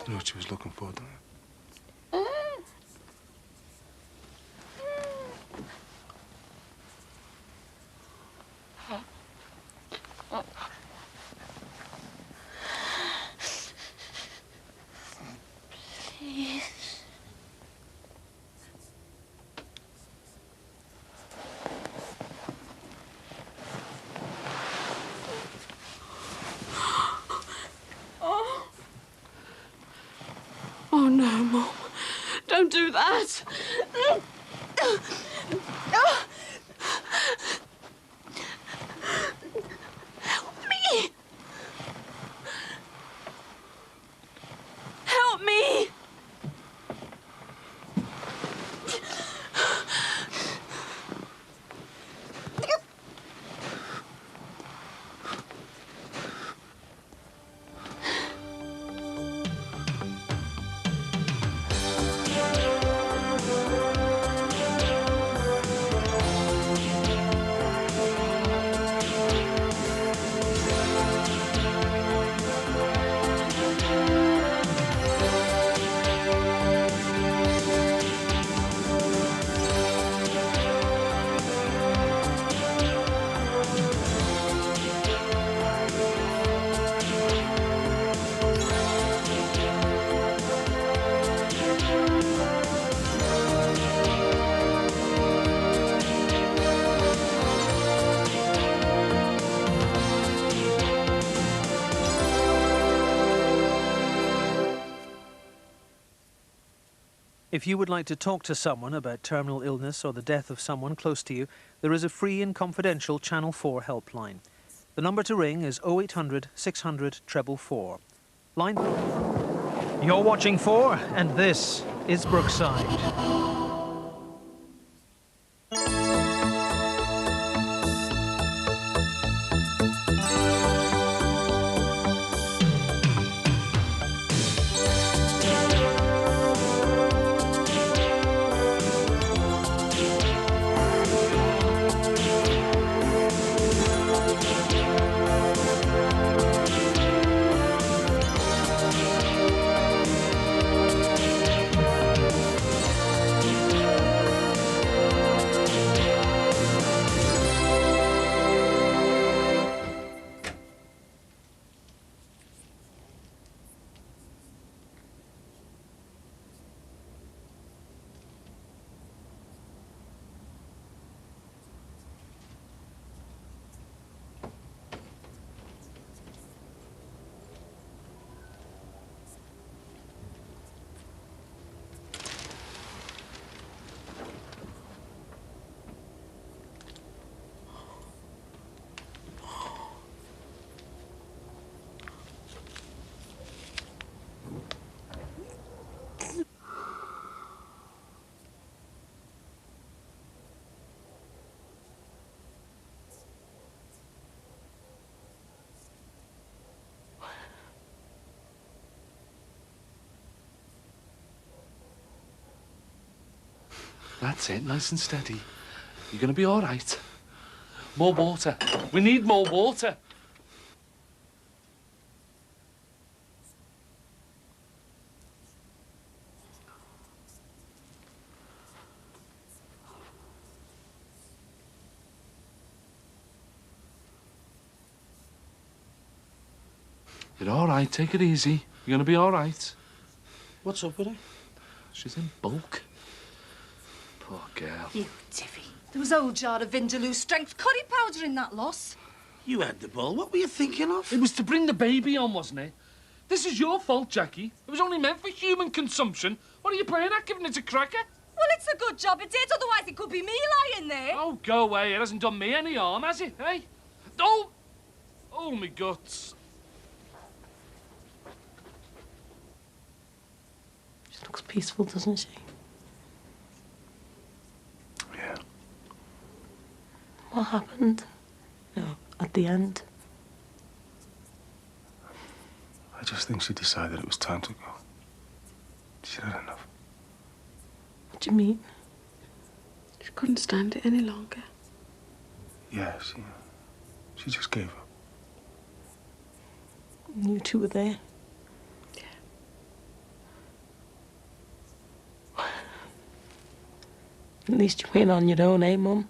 C: know what she was looking for, don't you?
E: Please.
B: Oh no, Mum. Don't do that. Help me. Help me.
Q: If you would like to talk to someone about terminal illness or the death of someone close to you, there is a free and confidential Channel 4 helpline. The number to ring is 0800 600 444. Line... You're watching 4, and this is Brookside.
G: That's it, nice and steady. You're going to be all right. More water. We need more water. You're all right. Take it easy. You're going to be all right.
F: What's up with her?
G: She's in bulk. Poor girl.
E: You Tiffy.
H: There was old jar of Vindaloo strength curry powder in that loss.
F: You had the ball. What were you thinking of?
G: It was to bring the baby on, wasn't it? This is your fault, Jackie. It was only meant for human consumption. What are you playing at, giving it a cracker?
H: Well, it's a good job it did, otherwise it could be me lying there.
G: Oh, go away. It hasn't done me any harm, has it, eh? Oh! Oh, me guts.
M: She looks peaceful, doesn't she?
C: Yeah.
M: What happened? You know, at the end?
C: I just think she decided it was time to go. She'd had enough.
M: What do you mean?
B: She couldn't stand it any longer.
C: Yeah, she just gave up.
M: You two were there? Yeah. At least you went on your own, eh, Mum?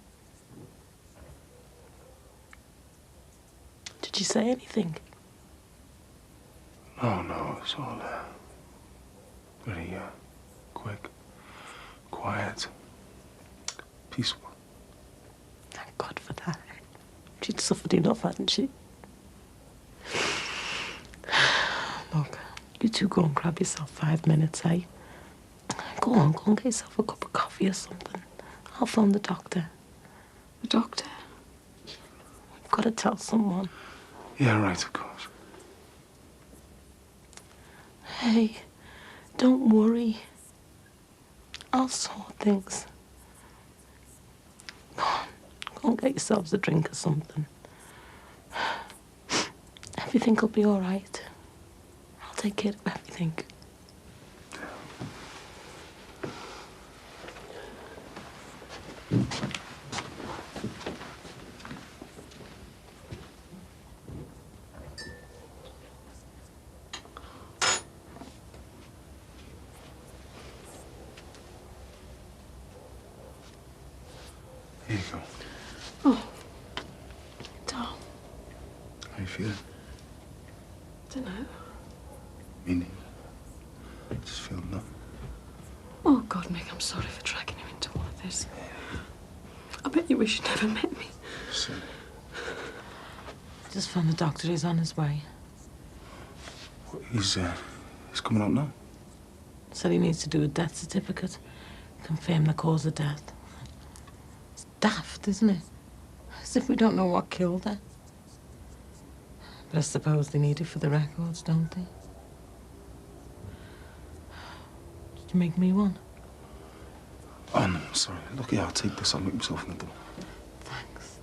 M: Did you say anything?
C: No, it's all very quick, quiet, peaceful.
M: Thank God for that. She'd suffered enough, hadn't she? Look, you two go and grab yourself 5 minutes, eh? Go and get yourself a cup of coffee or something. I'll phone the doctor.
B: The doctor?
M: You've got to tell someone.
C: Yeah, right, of course.
M: Hey, don't worry. I'll sort things. Go and get yourselves a drink or something. Everything will be all right. I'll take care of everything.
C: Here you go.
B: Oh, Tom.
C: How you feeling?
B: Don't know.
C: Me neither. Just feel numb.
B: Oh, God, Mick, I'm sorry for dragging you into all of this. I bet you wish you'd never met me.
C: Silly.
M: Just found the doctor. He's on his way.
C: He's coming out now.
M: Said he needs to do a death certificate. Confirm the cause of death. It's daft, isn't it? As if we don't know what killed her. But I suppose they need it for the records, don't they? Did you make me one?
C: Oh, no, sorry. Look, yeah, I'll take this. I'll make myself in the door.
M: Thanks.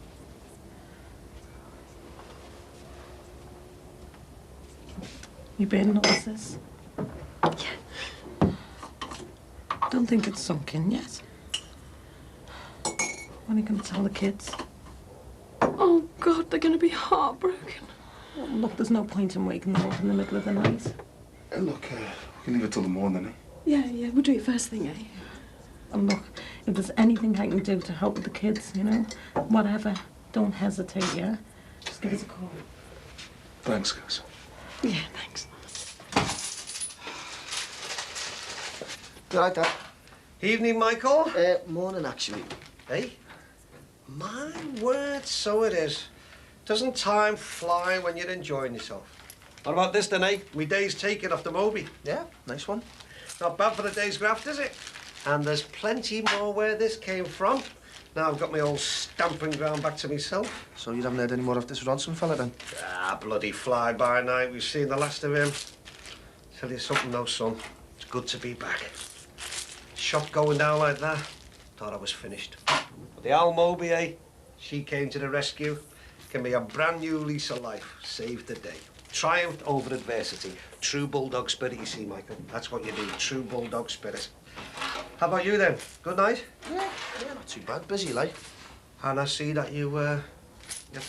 M: You been notices? Yeah. Don't think it's sunk in yet. When are you going to tell the kids?
B: Oh, God, they're going to be heartbroken.
M: Oh, look, there's no point in waking them up in the middle of the night.
C: Look, we can leave it till the morning, eh?
B: Yeah, we'll do it first thing, eh?
M: And look, if there's anything I can do to help with the kids, you know, whatever, don't hesitate, yeah? Just give us a call.
C: Thanks, guys.
B: Yeah, thanks.
N: Good night, Dad.
J: Evening, Michael.
N: Morning, actually.
J: Hey? My word, so it is. Doesn't time fly when you're enjoying yourself? What about this then, eh? Me day's taken off the Moby.
N: Yeah, nice one.
J: Not bad for the day's graft, is it? And there's plenty more where this came from. Now I've got my old stamping ground back to myself.
N: So you haven't heard any more of this Ronson fella, then?
J: Ah, bloody fly-by-night. We've seen the last of him. Tell you something, though, son. It's good to be back. Shot going down like that. Thought I was finished. But the Al Moby, eh? She came to the rescue. Give me a brand new lease of life. Saved the day. Triumphed over adversity. True bulldog spirit, you see, Michael. That's what you do. True bulldog spirit. How about you, then? Good night?
N: Yeah, not too bad. Busy, like.
J: And I see that you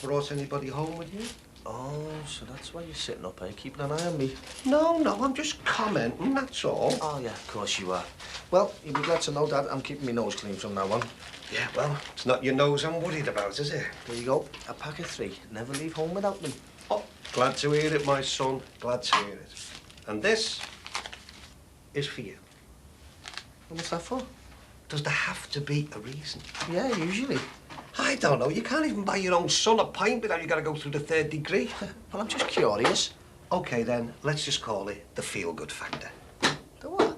J: brought anybody home with you?
N: Oh, so that's why you're sitting up here, keeping an eye on me.
J: No, I'm just commenting, that's all.
N: Oh, yeah, of course you are. Well, you'll be glad to know, Dad, I'm keeping my nose clean from now on.
J: Yeah, well, it's not your nose I'm worried about, is it?
N: There you go. A pack of 3. Never leave home without them.
J: Oh, glad to hear it, my son. Glad to hear it. And this is for you.
N: And what's that for?
J: Does there have to be a reason?
N: Yeah, usually.
J: I don't know. You can't even buy your own son a pint without you got to go through the 3rd degree.
N: Well, I'm just curious.
J: OK, then, let's just call it the feel-good factor.
N: The what?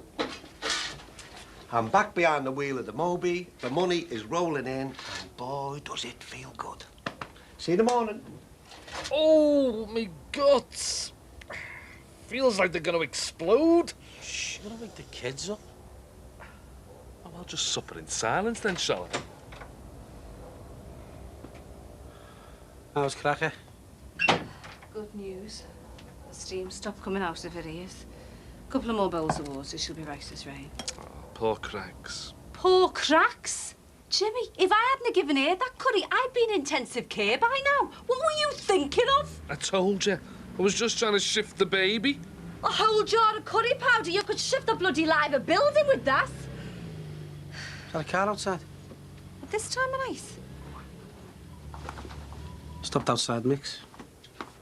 J: I'm back behind the wheel of the Moby, the money is rolling in, and boy, does it feel good. See you in the morning.
G: Oh, me guts. Feels like they're going to explode.
F: Shh, you're gonna wake the kids up.
G: Oh, I'll just suffer in silence then, shall I?
F: How's Cracker?
H: Good news. The steam stopped coming out of her ears. A couple of more bowls of water, she'll be right as rain.
G: Oh, poor Craigs.
H: Poor cracks. Jimmy, if I hadn't given her that curry, I'd be in intensive care by now. What were you thinking of?
G: I told you. I was just trying to shift the baby.
H: A whole jar of curry powder? You could shift the bloody live a building with that.
F: Is that a car outside?
H: At this time of night?
F: Stopped outside, Mix.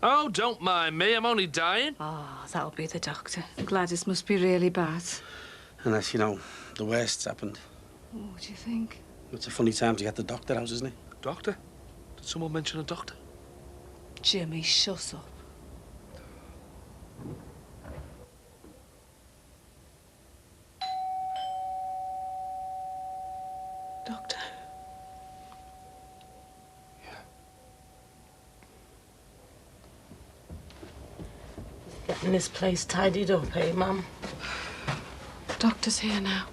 G: Oh, don't mind me. I'm only dying.
H: Oh, that'll be the doctor. Gladys must be really bad.
F: Unless, you know, the worst's happened.
H: What do you think?
F: It's a funny time to get the doctor out, isn't it?
G: Doctor? Did someone mention a doctor?
H: Jimmy, shut up.
B: Doctor.
M: Getting this place tidied up, eh, Mum?
B: The doctor's here now.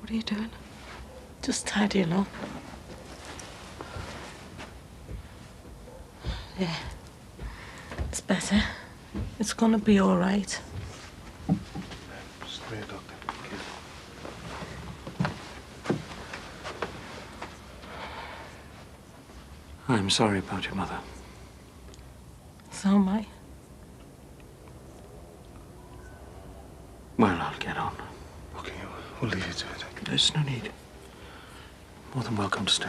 B: What are you doing?
M: Just tidying up. Yeah. It's better. It's gonna be all right.
C: Straight, Doctor.
L: I'm sorry about your mother.
M: So am I.
L: Well, I'll get on.
C: Okay, we'll leave you to it.
L: There's no need. More than welcome to stay.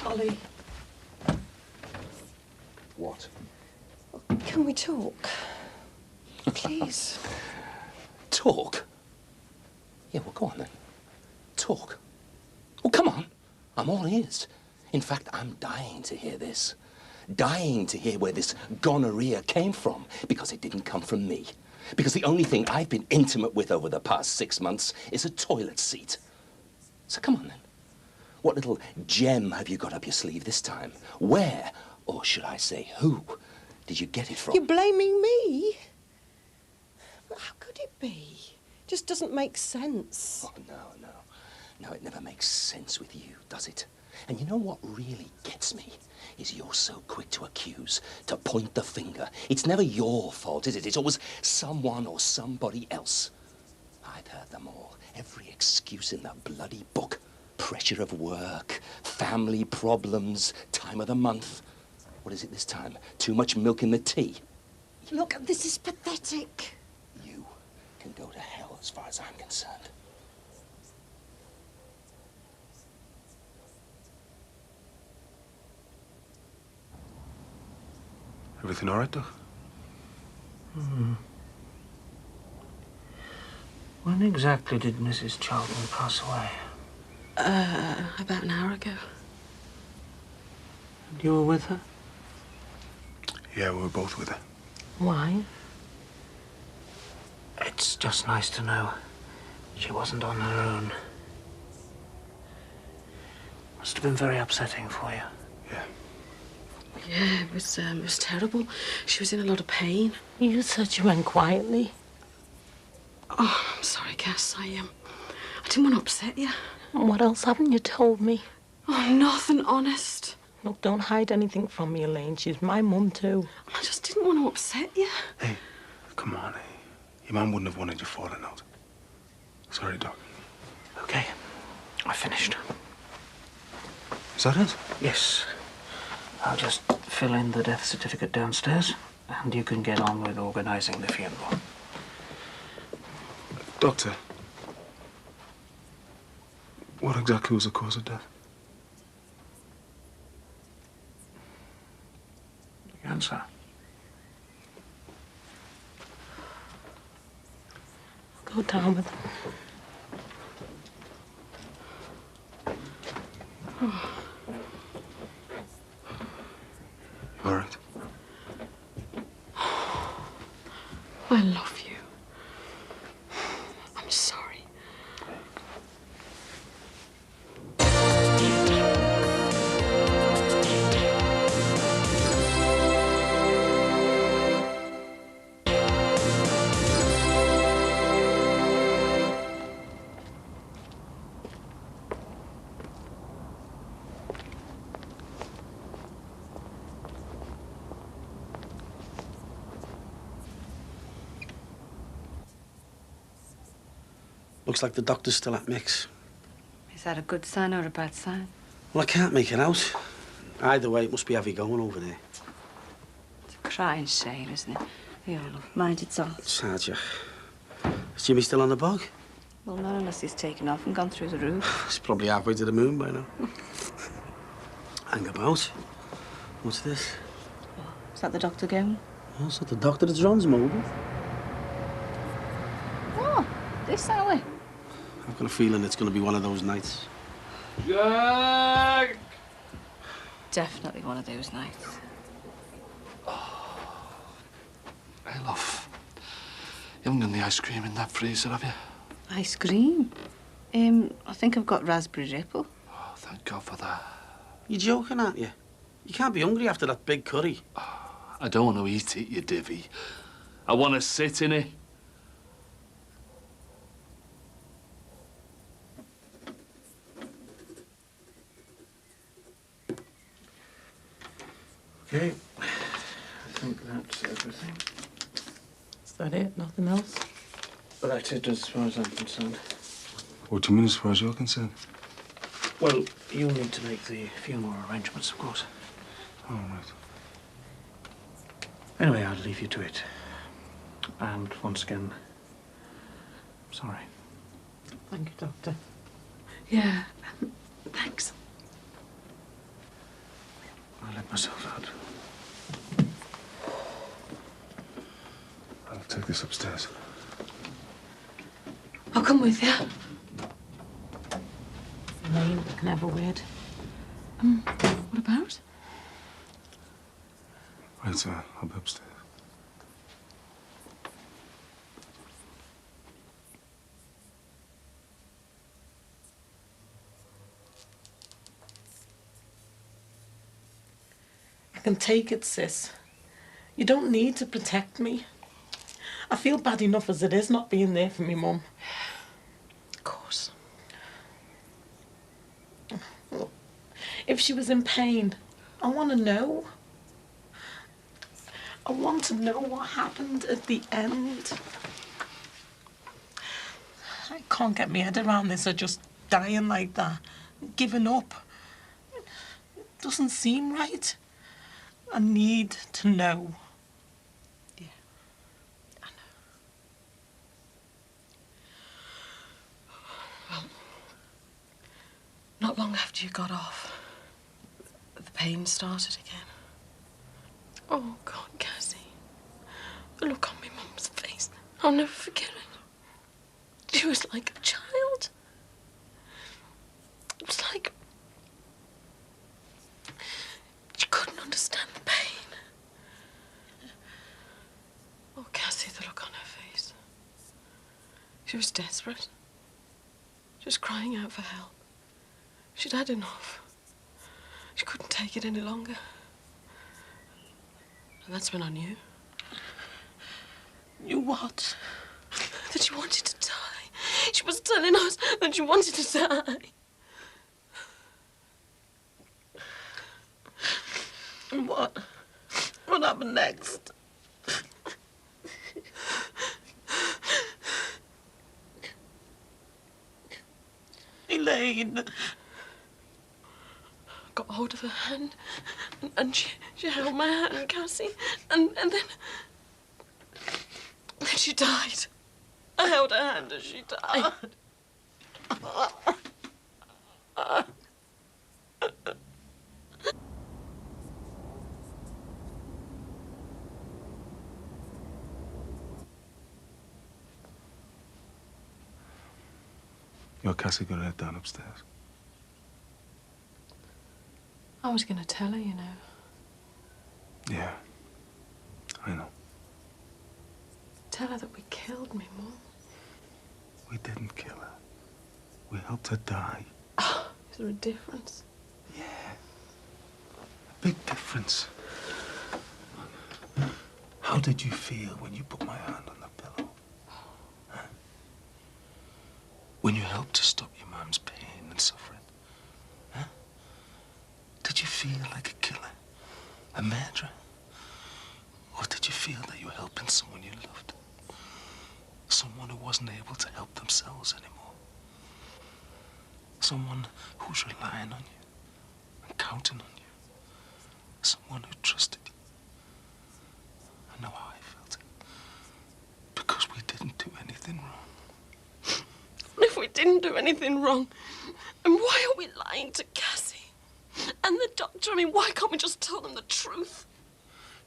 K: Ollie,
O: What?
K: can we talk? Please.
O: Talk? Yeah, well, go on then. Talk. Well, come on. I'm all ears. In fact, I'm dying to hear this. Dying to hear where this gonorrhea came from, because it didn't come from me. Because the only thing I've been intimate with over the past 6 months is a toilet seat. So come on then. What little gem have you got up your sleeve this time? Where, or should I say who, did you get it from?
K: You're blaming me? But how could it be? Just doesn't make sense.
O: Oh, no. No, it never makes sense with you, does it? And you know what really gets me? Is you're so quick to accuse, to point the finger. It's never your fault, is it? It's always someone or somebody else. I've heard them all. Every excuse in that bloody book. Pressure of work, family problems, time of the month. What is it this time? Too much milk in the tea?
K: Look, this is pathetic.
O: You can go to hell as far as I'm concerned.
C: Everything all right, Doc?
F: When exactly did Mrs. Charlton pass away?
B: About an hour ago.
F: And you were with her?
C: Yeah, we were both with her.
M: Why?
F: It's just nice to know she wasn't on her own. Must have been very upsetting for you.
B: Yeah, it was terrible. She was in a lot of pain.
M: You said she went quietly.
B: Oh, I'm sorry, Cass. I didn't want to upset you.
M: And what else haven't you told me?
B: Oh, nothing, honest.
M: Look, don't hide anything from me, Elaine. She's my mum, too.
B: I just didn't want to upset you.
C: Hey, come on, hey. Your mum wouldn't have wanted you falling out. Sorry, Doc.
F: Okay, I finished.
C: Is that it?
F: Yes. I'll just fill in the death certificate downstairs, and you can get on with organising the funeral.
C: Doctor, what exactly was the cause of death?
L: cancer.
M: Go down with him.
C: All right.
B: I love you. I'm sorry.
F: Looks like the doctor's still at Mick's.
H: Is that a good sign or a bad sign?
F: Well, I can't make it out. Either way, it must be heavy going over there.
H: It's a crying shame, isn't it? Here, look, mind it's off.
F: Sarge, is Jimmy still on the bog?
H: Well, not unless he's taken off and gone through the roof.
F: He's probably halfway to the moon by now. Hang about. What's this?
H: Is that the doctor going?
F: Oh, it's not the doctor, it's Ron's mobile.
H: Oh, this hour.
F: I've got a feeling it's going to be one of those nights.
R: Jack!
H: Definitely one of those nights.
G: Hey, love. You haven't got any ice cream in that freezer, have you?
H: Ice cream? I think I've got raspberry ripple.
G: Oh, thank God for that.
F: You're joking, aren't you? You can't be hungry after that big curry.
G: I don't want to eat it, you divvy. I want to sit in it.
L: Okay, I think that's everything.
M: Is that it? Nothing else?
L: Well, that's it as far as I'm concerned.
C: What do you mean as far as you're concerned?
L: Well, you'll need to make the funeral arrangements, of course.
C: All right.
L: Anyway, I'll leave you to it. And once again, I'm sorry.
M: Thank you, Doctor.
B: Yeah, thanks.
L: I let myself out.
C: I'll take this upstairs.
B: I'll come with you.
M: Elaine, I can have a word.
B: What about?
C: Right, sir. I'll be upstairs.
M: I can take it, sis. You don't need to protect me. I feel bad enough as it is not being there for me, Mum.
B: Of course.
M: Look, if she was in pain, I want to know. I want to know what happened at the end. I can't get my head around this, her just dying like that, giving up. It doesn't seem right. I need to know.
B: Yeah, I know. Well, not long after you got off, the pain started again. Oh, God, Cassie. The look on my mum's face. I'll never forget it. She was like a child. It was like she couldn't understand the pain. Oh, Cassie, the look on her face. She was desperate. She was crying out for help. She'd had enough. She couldn't take it any longer. And that's when I knew.
M: You what?
B: That she wanted to die. She was telling us that she wanted to die.
M: And what? What happened next? Elaine.
B: Got hold of her hand, and she held my hand, Cassie, and then she died. I held her hand as she died.
C: Your Cassie got her head down upstairs.
I: I was going to tell her, you know.
C: Yeah, I know.
I: Tell her that we killed me, Mum.
C: We didn't kill her. We helped her die.
I: Is there a difference?
C: Yeah. A big difference. How did you feel when you put my hand on the pillow? Huh? When you helped to stop your mum's pain and suffering? Huh? Did you feel like a killer? A murderer? Or did you feel that you were helping someone you loved? Someone who wasn't able to help themselves anymore? Someone who's relying on you and counting on you. Someone who trusted you. I know how I felt. Because we didn't do anything wrong.
I: If we didn't do anything wrong, and why are we lying to Cassie? And the doctor, I mean, why can't we just tell them the truth?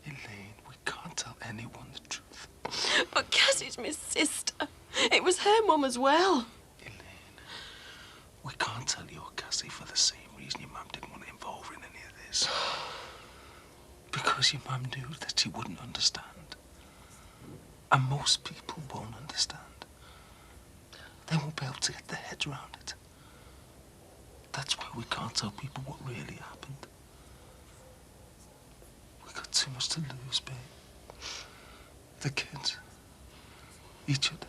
C: Elaine, we can't tell anyone the truth.
I: But Cassie's my sister. It was her mum as well.
C: We can't tell your Cassie for the same reason your mum didn't want to involve her in any of this. Because your mum knew that she wouldn't understand. And most people won't understand. They won't be able to get their heads around it. That's why we can't tell people what really happened. We got too much to lose, babe. The kids. Each other.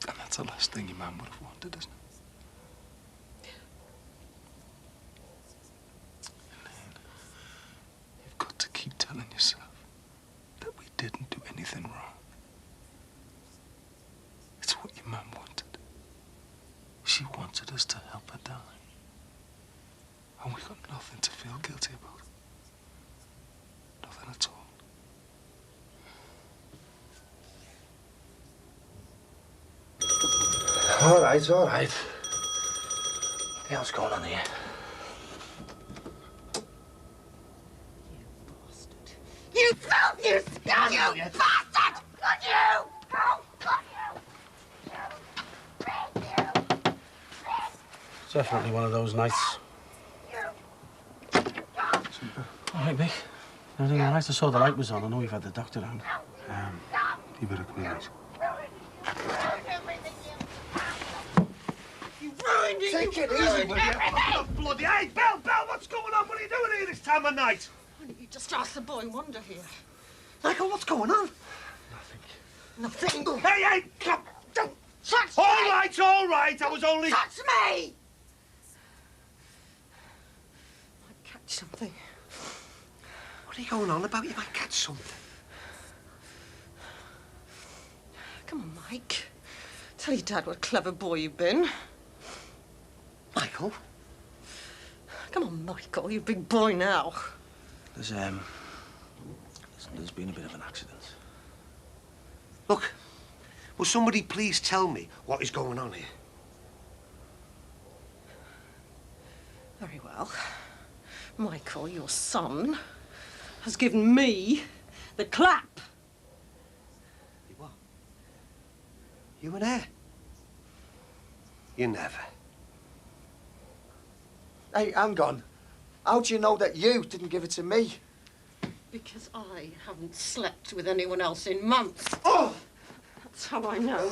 C: And that's the last thing your mum would have wanted, isn't it? Elaine, you've got to keep telling yourself that we didn't do anything wrong. It's what your mum wanted. She wanted us to help her die. And we got nothing to feel guilty about. Nothing at all.
J: All right, all right. What the hell's going on here?
K: You filth, you scum, you bastard! Got you! Got you!
F: Definitely one of those nights. All right, Mick. Everything all right? I saw the light was on. I know you've had the doctor down.
C: You better come in, mate.
J: Take it easy, will you? Oh, bloody... Hey, Belle, what's going on? What are you doing here this time of night?
K: You just asked the boy wonder here. Michael, what's going on?
J: Nothing.
K: Nothing.
J: Hey, come. Don't
K: touch
J: me! All right. I was only...
K: Touch me! I'd catch something.
J: What are you going on about? You might catch something.
K: Come on, Mike. Tell your dad what a clever boy you've been.
J: Michael?
K: Come on, Michael, you big boy now.
N: There's been a bit of an accident.
J: Look, will somebody please tell me what is going on here?
K: Very well. Michael, your son, has given me the clap.
J: What? You and her? You never.
N: Hey, hang on. How do you know that you didn't give it to me?
K: Because I haven't slept with anyone else in months.
N: Oh!
K: That's how I know.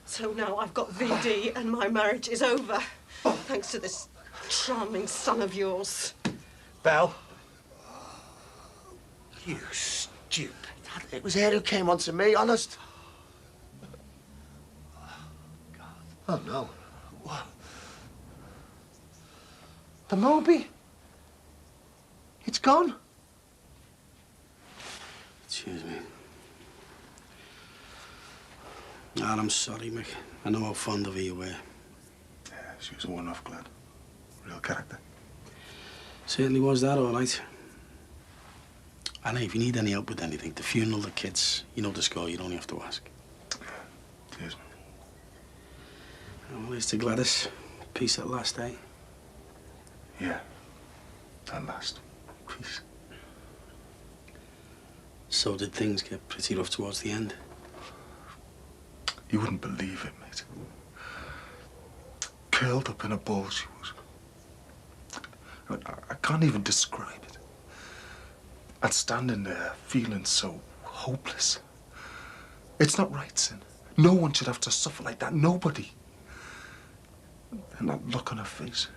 K: So now I've got VD and my marriage is over. Thanks to this charming son of yours.
J: Belle?
N: You stupid. It was her who came on to me, honest.
J: Oh, no.
N: What? The Moby? It's gone?
F: Excuse me. Ah, I'm sorry, Mick. I know how fond of her you were.
C: Yeah, she was a one-off glad. Real character.
F: Certainly was that, all right. And hey, if you need any help with anything, the funeral, the kids, you know the score, you don't have to ask.
C: Cheers.
F: Well, here's to Gladys. Peace at last, eh?
C: Yeah. At last. Peace.
F: So did things get pretty rough towards the end?
C: You wouldn't believe it, mate. Curled up in a ball she was. I can't even describe it. And standing there feeling so hopeless. It's not right, Sin. No one should have to suffer like that. Nobody. And that look on her face.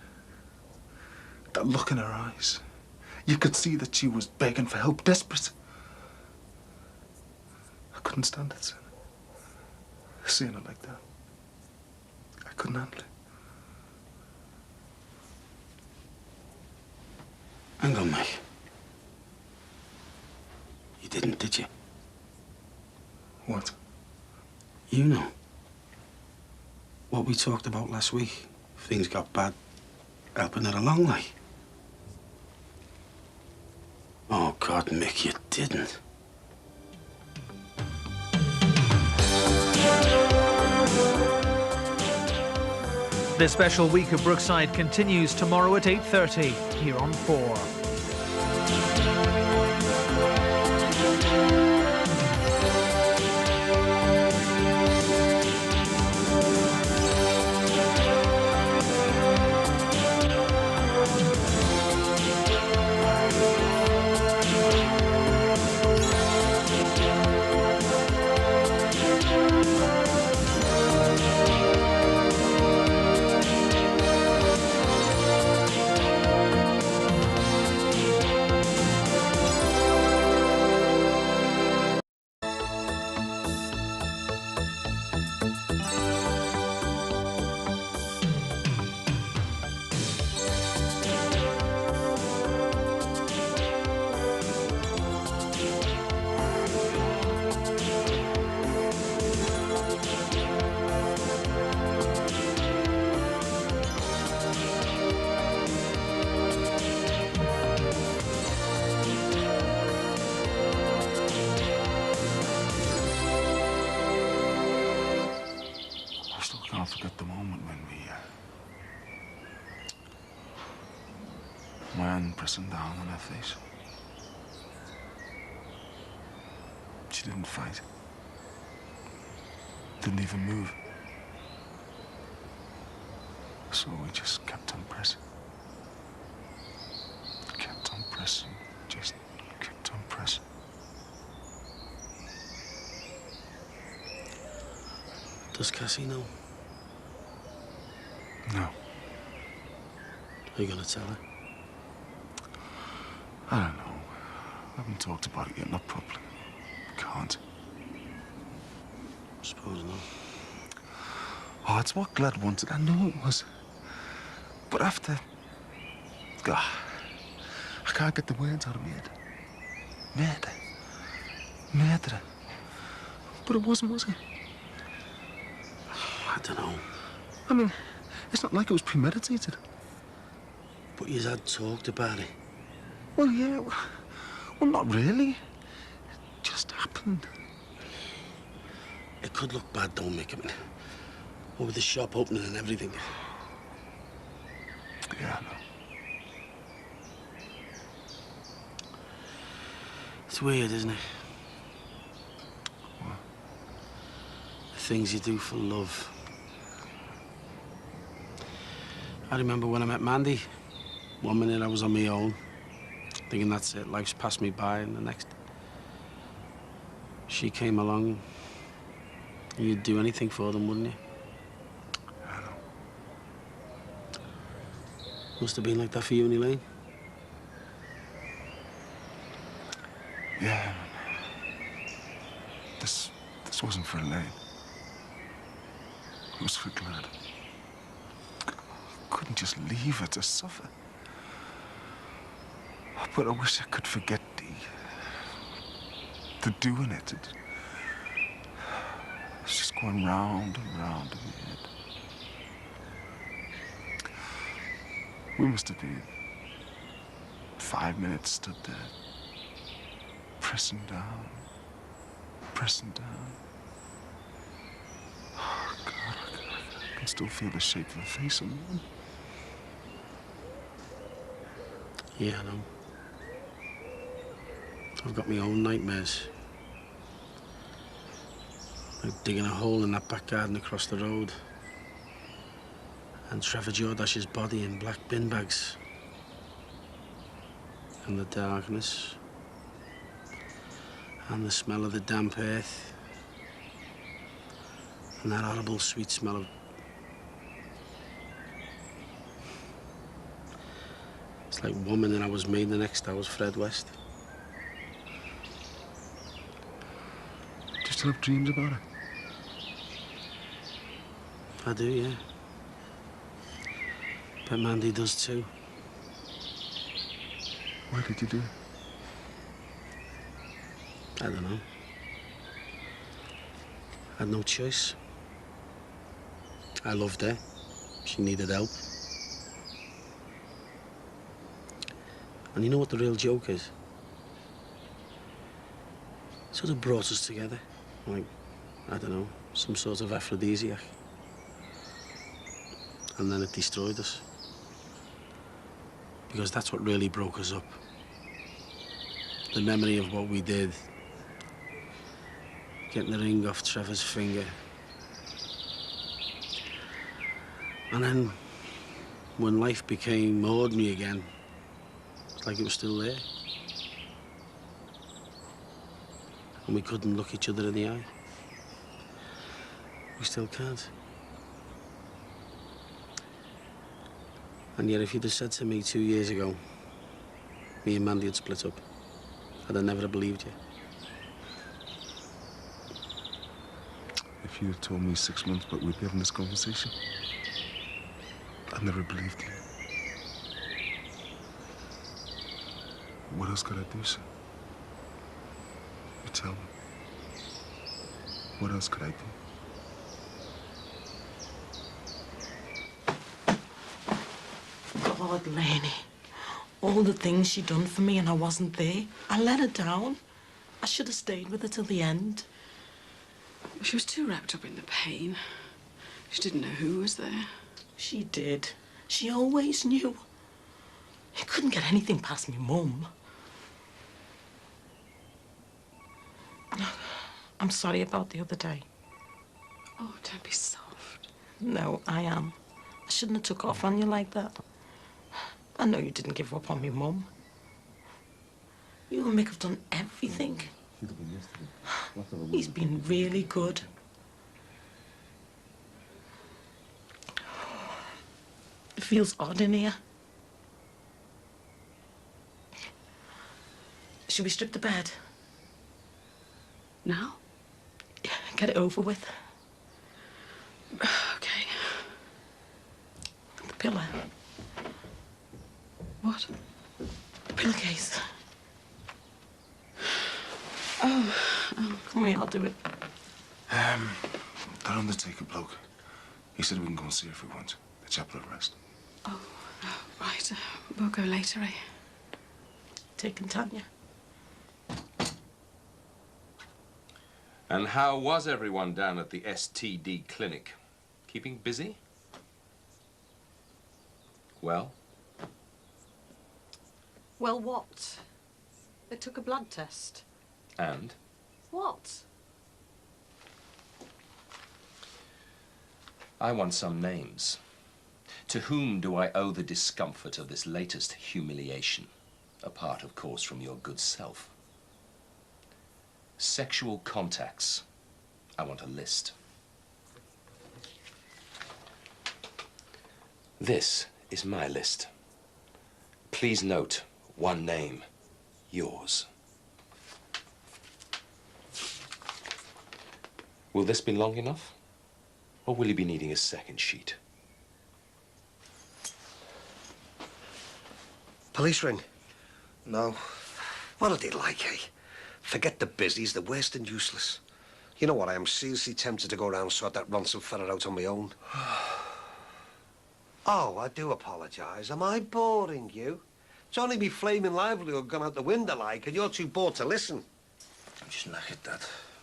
C: That look in her eyes. You could see that she was begging for help, desperate. I couldn't stand it, Sin. Seeing her like that. I couldn't handle it.
F: Hang on, mate. You didn't, did you?
C: What?
F: You know. What we talked about last week. If things got bad, helping her along, like. Oh, God, Mick, you didn't.
Q: The special week of Brookside continues tomorrow at 8:30 here on 4.
C: I can't forget the moment when my hand pressing down on her face. She didn't fight. Didn't even move. So we just kept on pressing. Kept on pressing. Just kept on pressing.
F: Does Cassie know?
C: No.
F: Are you gonna tell her?
C: I don't know. I haven't talked about it yet, not properly. Can't.
F: Suppose not.
C: Oh, it's what Glad wanted. I know it was. But after... God, I can't get the words out of my head. Murder. Murder. But it wasn't, was it?
F: I don't know.
C: I mean, it's not like it was premeditated.
F: But you had talked about it.
C: Well, yeah. Well, not really. It just happened.
F: It could look bad, don't make it. I mean, what with the shop opening and everything.
C: Yeah, I know.
F: It's weird, isn't it?
C: What?
F: The things you do for love. I remember when I met Mandy. One minute I was on my own, thinking that's it, life's passed me by, and the next she came along. You'd do anything for them, wouldn't you?
C: I know.
F: Must have been like that for you and Elaine.
C: Yeah. This wasn't for Elaine. It was for Glad. I couldn't just leave her to suffer. But I wish I could forget the doing it. It's just going round and round in my head. We must have been 5 minutes stood there, pressing down, pressing down. Oh, God, I can still feel the shape of her face on me.
F: Yeah, I know. I've got my own nightmares. Like digging a hole in that back garden across the road. And Trevor Jordash's body in black bin bags. And the darkness. And the smell of the damp earth. And that horrible sweet smell of... It's like woman and I was made the next hour was Fred West.
C: Do you still have dreams about her?
F: I do, yeah. But Mandy does too.
C: Why did you do it?
F: I don't know. I had no choice. I loved her. She needed help. And you know what the real joke is? It sort of brought us together. Like, I don't know, some sort of aphrodisiac. And then it destroyed us. Because that's what really broke us up. The memory of what we did. Getting the ring off Trevor's finger. And then, when life became ordinary again, it's like it was still there. And we couldn't look each other in the eye. We still can't. And yet, if you'd have said to me 2 years ago, me and Mandy had split up, I'd have never believed you.
C: If you'd have told me 6 months but we'd be having this conversation, I never believed you. What else could I do, sir? You tell me. What else could I do?
M: God, Laney. All the things she done for me and I wasn't there. I let her down. I should have stayed with her till the end.
B: She was too wrapped up in the pain. She didn't know who was there.
M: She did. She always knew. You couldn't get anything past me, Mum. I'm sorry about the other day.
B: Oh, don't be soft.
M: No, I am. I shouldn't have took off on you like that. I know you didn't give up on me, Mum. You and Mick have done everything. He's been really good. It feels odd in here. Should we strip the bed?
B: Now?
M: Yeah, get it over with.
B: Okay.
M: The pillow.
B: What?
M: The pillowcase.
B: Oh.
M: Come here, I'll do it.
C: That undertaker bloke. He said we can go and see her if we want. The chapel of rest.
B: Oh, right. We'll go later, eh?
M: Taking Tanya.
O: And how was everyone down at the STD clinic? Keeping busy? Well?
K: Well, what? They took a blood test.
O: And?
K: What?
O: I want some names. To whom do I owe the discomfort of this latest humiliation? Apart, of course, from your good self. Sexual contacts. I want a list. This is my list. Please note one name. Yours. Will this be long enough? Or will you be needing a second sheet?
J: Police ring?
N: No.
J: What'll they like, eh? Forget the busies, they're worse than useless. You know what, I am seriously tempted to go around and sort that Ronson fella out on my own. Oh, I do apologise. Am I boring you? It's only me flaming livelihood gone out the window like, and you're too bored to listen.
N: I'm just knackered, Dad.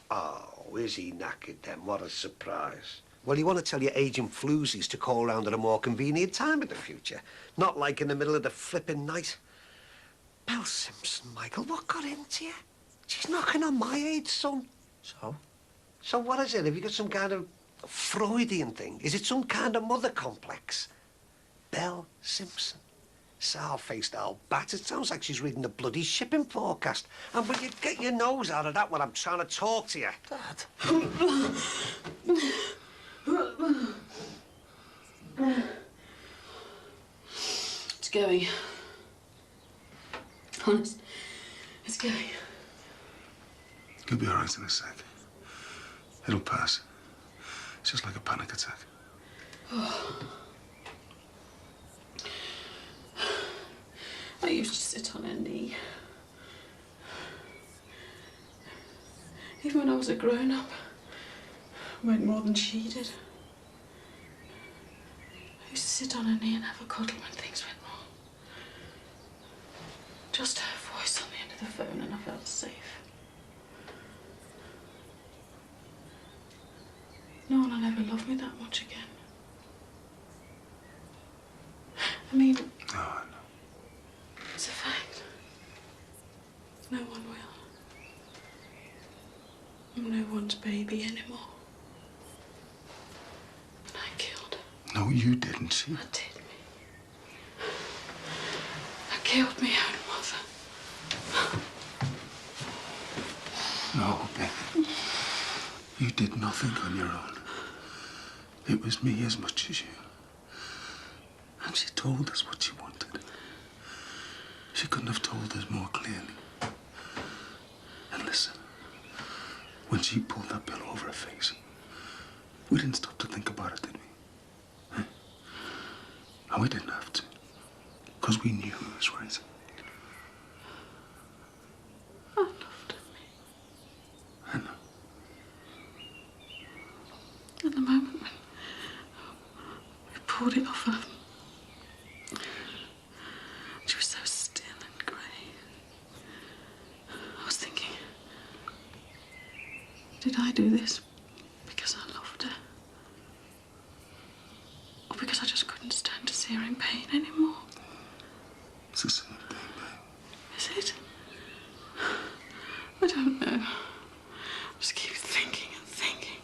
J: Oh, is he knackered then? What a surprise. Well, you want to tell your agent floozies to call round at a more convenient time in the future. Not like in the middle of the flipping night. Belle Simpson, Michael, what got into you? She's knocking on my age, son.
N: So?
J: So what is it? Have you got some kind of Freudian thing? Is it some kind of mother complex? Belle Simpson. Sour-faced old bat. It sounds like she's reading the bloody shipping forecast. And will you get your nose out of that when I'm trying to talk to you?
N: Dad.
B: It's going. Honest, it's going.
C: You'll be all right in a sec. It'll pass. It's just like a panic attack.
B: Oh. I used to sit on her knee. Even when I was a grown-up, I went more than she did. I used to sit on her knee and have a cuddle when things went wrong. Just her voice on the end of the phone and I felt safe. No one will ever love me that much again. I mean...
C: Oh,
B: it's a fact. No one will. I'm no one's baby anymore. And I killed her.
C: no, you didn't, she.
B: I did me. I killed my own mother.
C: No, baby. You did nothing on your own. It was me as much as you. And she told us what she wanted. She couldn't have told us more clearly. And listen, when she pulled that pillow over her face, we didn't stop to think about it, did we? Huh? And we didn't have to, because we knew it was right.
B: I loved her.
C: I know.
B: At the moment when we pulled it off her, she was so still and grey. I was thinking, did I do this because I loved her? Or because I just couldn't stand to see her in pain anymore?
C: It's the same thing, babe.
B: Is it? I don't know. I just keep thinking and thinking.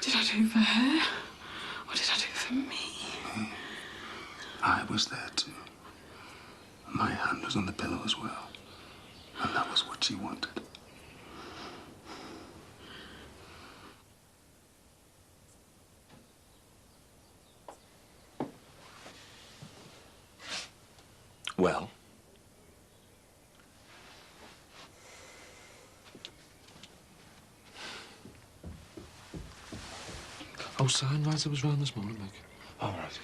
B: Did I do it for her? Or did I do it for me?
C: I was there too. My hand was on the pillow as well. And that was what she wanted.
G: Well? Oh, Signwriter was round this morning, Mick.
C: All right.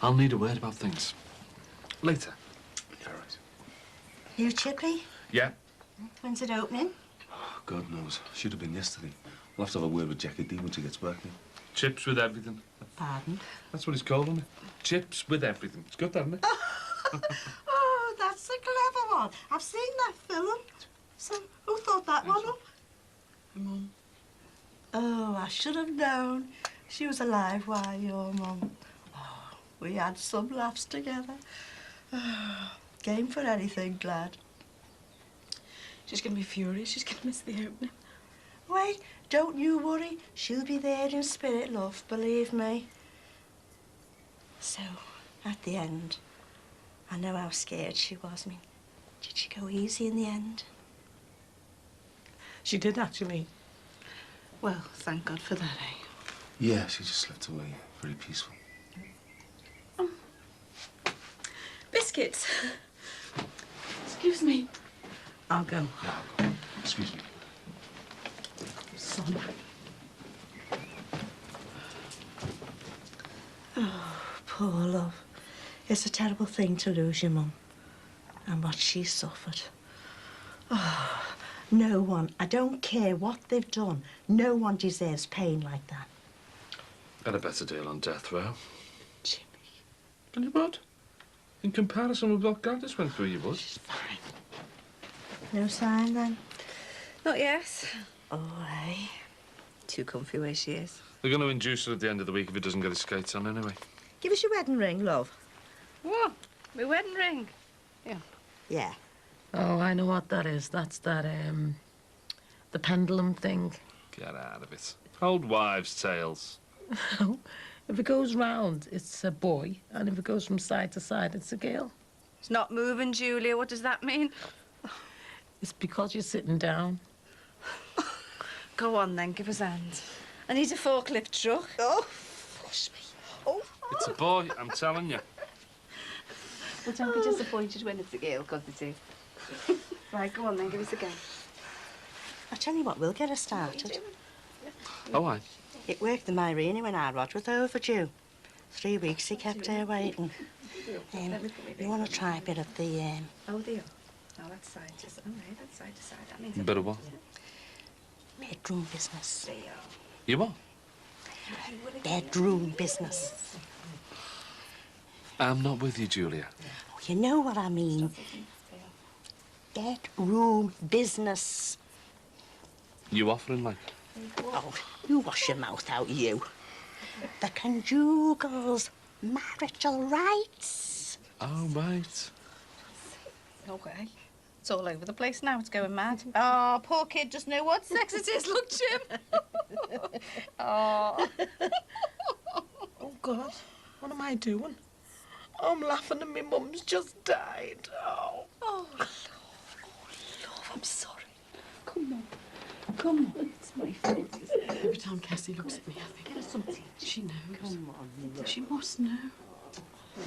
G: I'll need a word about things. Later.
C: All right.
S: You chippy?
G: Yeah?
S: When's it opening?
C: God knows. Should have been yesterday. We'll have to have a word with Jackie D when she gets back now.
G: Chips with everything.
S: Pardon?
G: That's what he's calling it. Chips with everything. It's good, hasn't it?
S: Oh, that's a clever one. I've seen that film. So, who thought that one up?
B: Mum.
S: Oh, I should have known. She was alive while your mum. Oh, we had some laughs together. Oh, game for anything, glad.
B: She's going to be furious. She's going to miss the opening.
S: Wait, don't you worry. She'll be there in spirit, love, believe me. So, at the end, I know how scared she was. I mean, did she go easy in the end?
B: She did, actually. Well, thank God for that, eh?
C: Yeah, she just slipped away. Very peaceful.
B: Biscuits. Excuse me. I'll go.
C: Yeah, I'll go. Excuse me.
B: Son.
S: Oh, poor love. It's a terrible thing to lose your mum. And what she suffered. Oh, no one, I don't care what they've done, no one deserves pain like that.
G: Got a better deal on death row.
S: Jimmy.
G: And you would? In comparison with what Gladys went through, you would.
S: She's fine. No sign, then?
H: Not yet.
S: Oh, eh?
H: Too comfy where she is.
G: They're going to induce her at the end of the week if it doesn't get his skates on anyway.
S: Give us your wedding ring, love.
H: What? My wedding ring? Yeah.
S: Yeah.
M: Oh, I know what that is. That's that, the pendulum thing.
G: Get out of it. Old wives' tales.
M: If it goes round, it's a boy, and if it goes from side to side, it's a girl.
H: It's not moving, Julia. What does that mean?
M: It's because you're sitting down.
H: Go on, then. Give us a hand. I need a forklift truck. Oh, push me. Oh.
G: It's a boy, I'm telling you.
H: Well, don't be disappointed when it's a girl, because it is. Right, go on, then. Give us a go.
S: I tell you what, we'll get her started.
G: Oh, aye.
S: It worked the Myrene when our Rod was overdue. 3 weeks he kept her waiting. You want to try a bit of the...
H: Oh, dear. Oh, that's side to side. Oh, right, that's side to side. That means...
G: A bit of what?
S: Bedroom business.
G: You what?
S: Bedroom business.
G: I'm not with you, Julia.
S: Oh, you know what I mean. Bedroom business.
G: You offering, like?
S: Oh, you wash your mouth out, you. The conjugals, marital rights.
G: Oh, right.
H: Okay. It's all over the place now. It's going mad. Oh, poor kid doesn't know what sex it is. Look, Jim. Oh.
M: Oh, God. What am I doing? I'm laughing and my mum's just died. Oh.
H: Oh, love. I'm sorry. Come on. Come on. It's my fault.
B: Every time Cassie looks at me, I think...
H: Get her some tea.
B: She knows.
H: Come on.
B: She must know.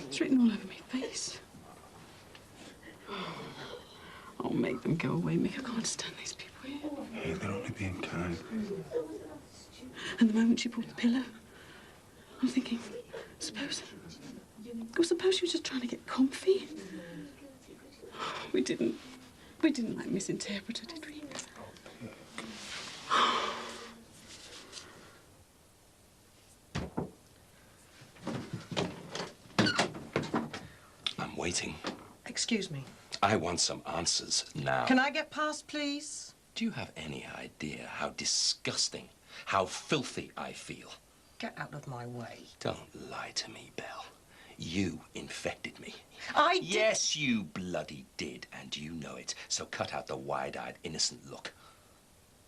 B: It's written all over my face. Oh, make them go away, Mick. I can't stand these people here.
C: Hey, they're only being kind.
B: And the moment she pulled the pillow, I'm thinking, suppose she was just trying to get comfy. We didn't like misinterpret her, did we?
O: I'm waiting.
K: Excuse me.
O: I want some answers now.
K: Can I get past, please?
O: Do you have any idea how disgusting, how filthy I feel?
K: Get out of my way.
O: Don't lie to me, Belle. You infected me.
K: I did.
O: Yes, you bloody did, and you know it. So cut out the wide-eyed, innocent look.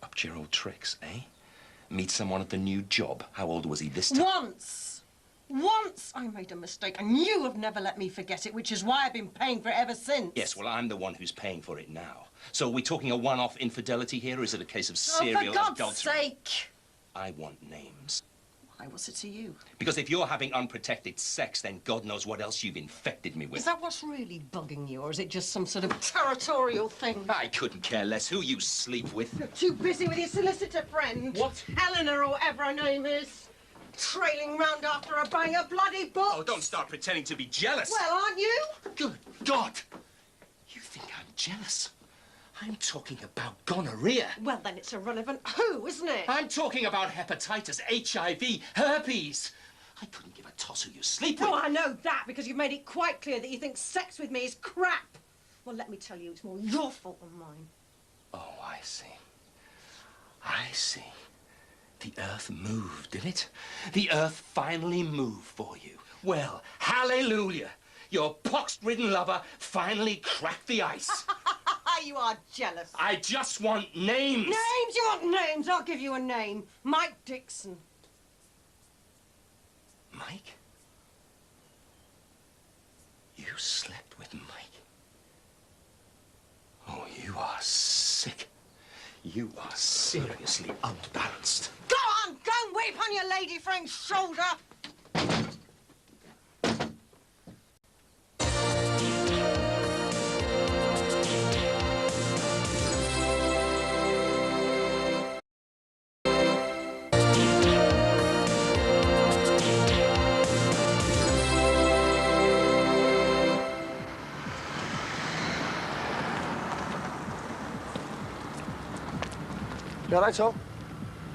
O: Up to your old tricks, eh? Meet someone at the new job. How old was he this time?
K: Once I made a mistake, and you have never let me forget it, which is why I've been paying for it ever since.
O: Yes, well, I'm the one who's paying for it now. So are we talking a one-off infidelity here, or is it a case of serial
K: for God's
O: adultery?
K: sake!
O: I want names.
K: Why was it to you?
O: Because if you're having unprotected sex, then God knows what else you've infected me with.
K: Is that what's really bugging you, or is it just some sort of territorial thing?
O: I couldn't care less who you sleep with.
K: You're too busy with your solicitor friend.
O: What?
K: Eleanor, or whatever her name is. Trailing round after her buying a bloody book.
O: Oh, don't start pretending to be jealous.
K: Well, aren't you?
O: Good God! You think I'm jealous? I'm talking about gonorrhea.
K: Well, then it's irrelevant who, isn't it?
O: I'm talking about hepatitis, HIV, herpes. I couldn't give a toss who you sleep with.
K: Oh, I know that, because you've made it quite clear that you think sex with me is crap. Well, let me tell you, it's more your fault than mine.
O: Oh, I see. I see. The earth moved, did it? The earth finally moved for you. Well, hallelujah. Your pox-ridden lover finally cracked the ice.
K: You are jealous.
O: I just want names.
K: Names? You want names? I'll give you a name. Mike Dixon.
O: Mike? You slept with Mike? Oh, you are sick. You are seriously unbalanced.
K: Go on, go and weep on your lady friend's shoulder.
N: You all right, Tom?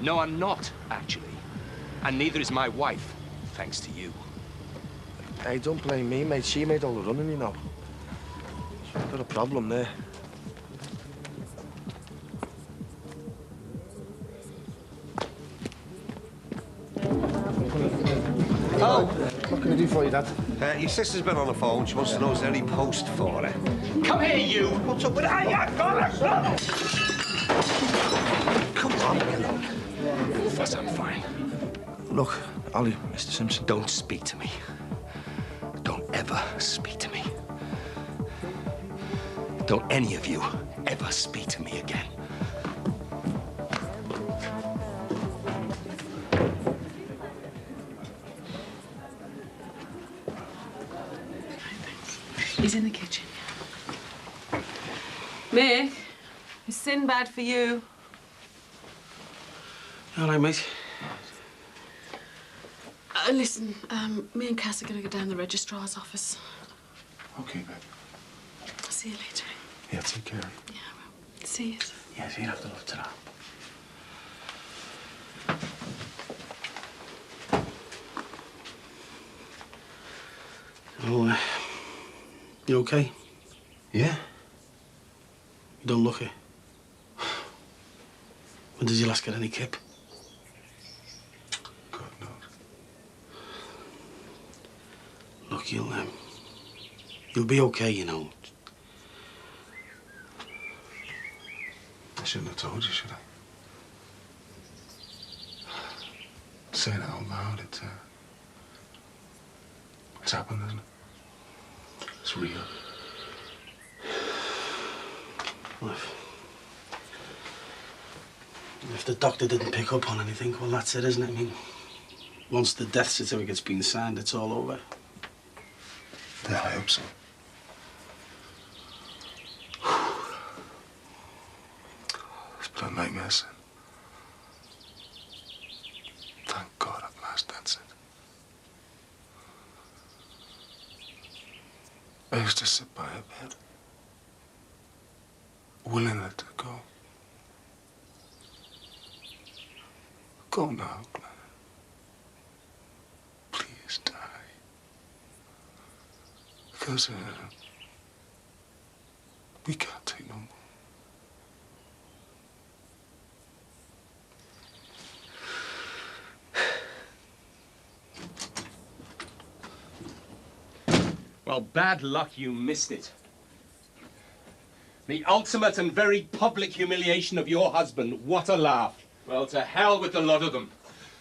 O: No, I'm not, actually. And neither is my wife, thanks to you.
N: Hey, don't blame me, mate. She made all the running, you know. She's got a problem there.
J: Oh,
N: what can I do for you, Dad?
J: Your sister's been on the phone. She wants to know is there any post for her.
O: Come here, you!
J: What's up with that?
O: I got
J: Come on,
O: Plus, I'm fine.
N: Look, Ollie, Mr. Simpson.
O: Don't speak to me. Don't ever speak to me. Don't any of you ever speak to me again.
B: He's in the kitchen. Mick, is sin bad for you?
F: All right, mate.
B: Listen, me and Cass are going to go down the registrar's office.
C: Okay, babe.
B: I'll see you later.
C: Yeah, take care.
B: Yeah, well, see you.
F: Yeah, see you after love to that. Oh, you okay?
C: Yeah.
F: You don't look it. When did you last get any kip?
C: God knows.
F: Look, you'll be okay, you know.
C: I shouldn't have told you, should I? Saying it out loud, it's happened, isn't it? It's real.
F: Well, if the doctor didn't pick up on anything, well, that's it, isn't it? I mean, once the death certificate's been signed, it's all over.
C: Yeah, I hope so. It's been a nightmare, son. Thank God at last, that's it. I used to sit by her bed, willing her to go. Go now, Glenn. Please die. Because, we can't take no more.
O: Well, bad luck you missed it. The ultimate and very public humiliation of your husband. What a laugh. Well, to hell with the lot of them.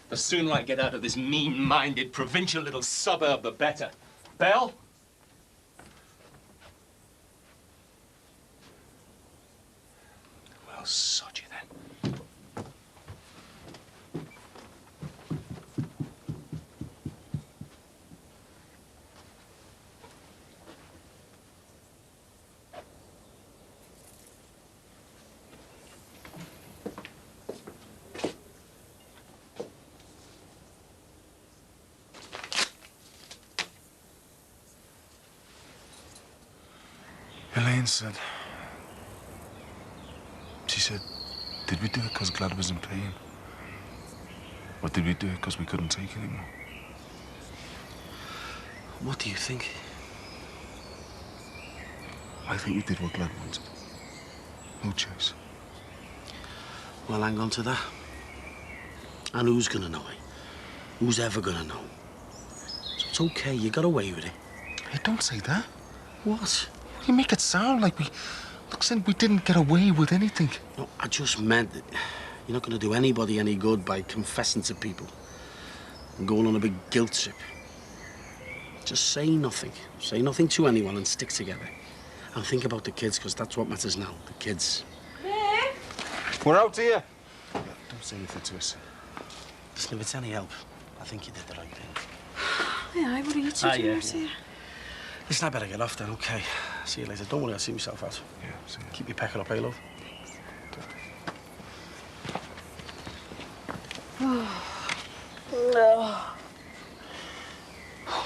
O: The sooner I get out of this mean-minded provincial little suburb, the better. Belle? Well, sod you then.
C: Elaine said... She said, did we do it because Glad was in pain? Or did we do it because we couldn't take anymore?
F: What do you think?
C: I think we did what Glad wanted. No choice.
F: Well, hang on to that. And who's gonna know it? Who's ever gonna know? So it's okay, you got away with it.
C: Hey, don't say that.
F: What?
C: You make it sound like we... Look, son, we didn't get away with anything.
F: No, I just meant that you're not gonna do anybody any good by confessing to people and going on a big guilt trip. Just say nothing. Say nothing to anyone and stick together. And think about the kids, because that's what matters now. The kids.
K: Nick?
C: We're out here. Yeah, don't say anything to us.
F: Listen, if it's any help, I think you did the right thing.
B: Yeah, what are you two doing out here?
F: Listen, I better get off then, okay? See you later. Don't worry, I'll see myself out.
C: Yeah, see you.
F: Keep your pecking up, eh, love?
B: No.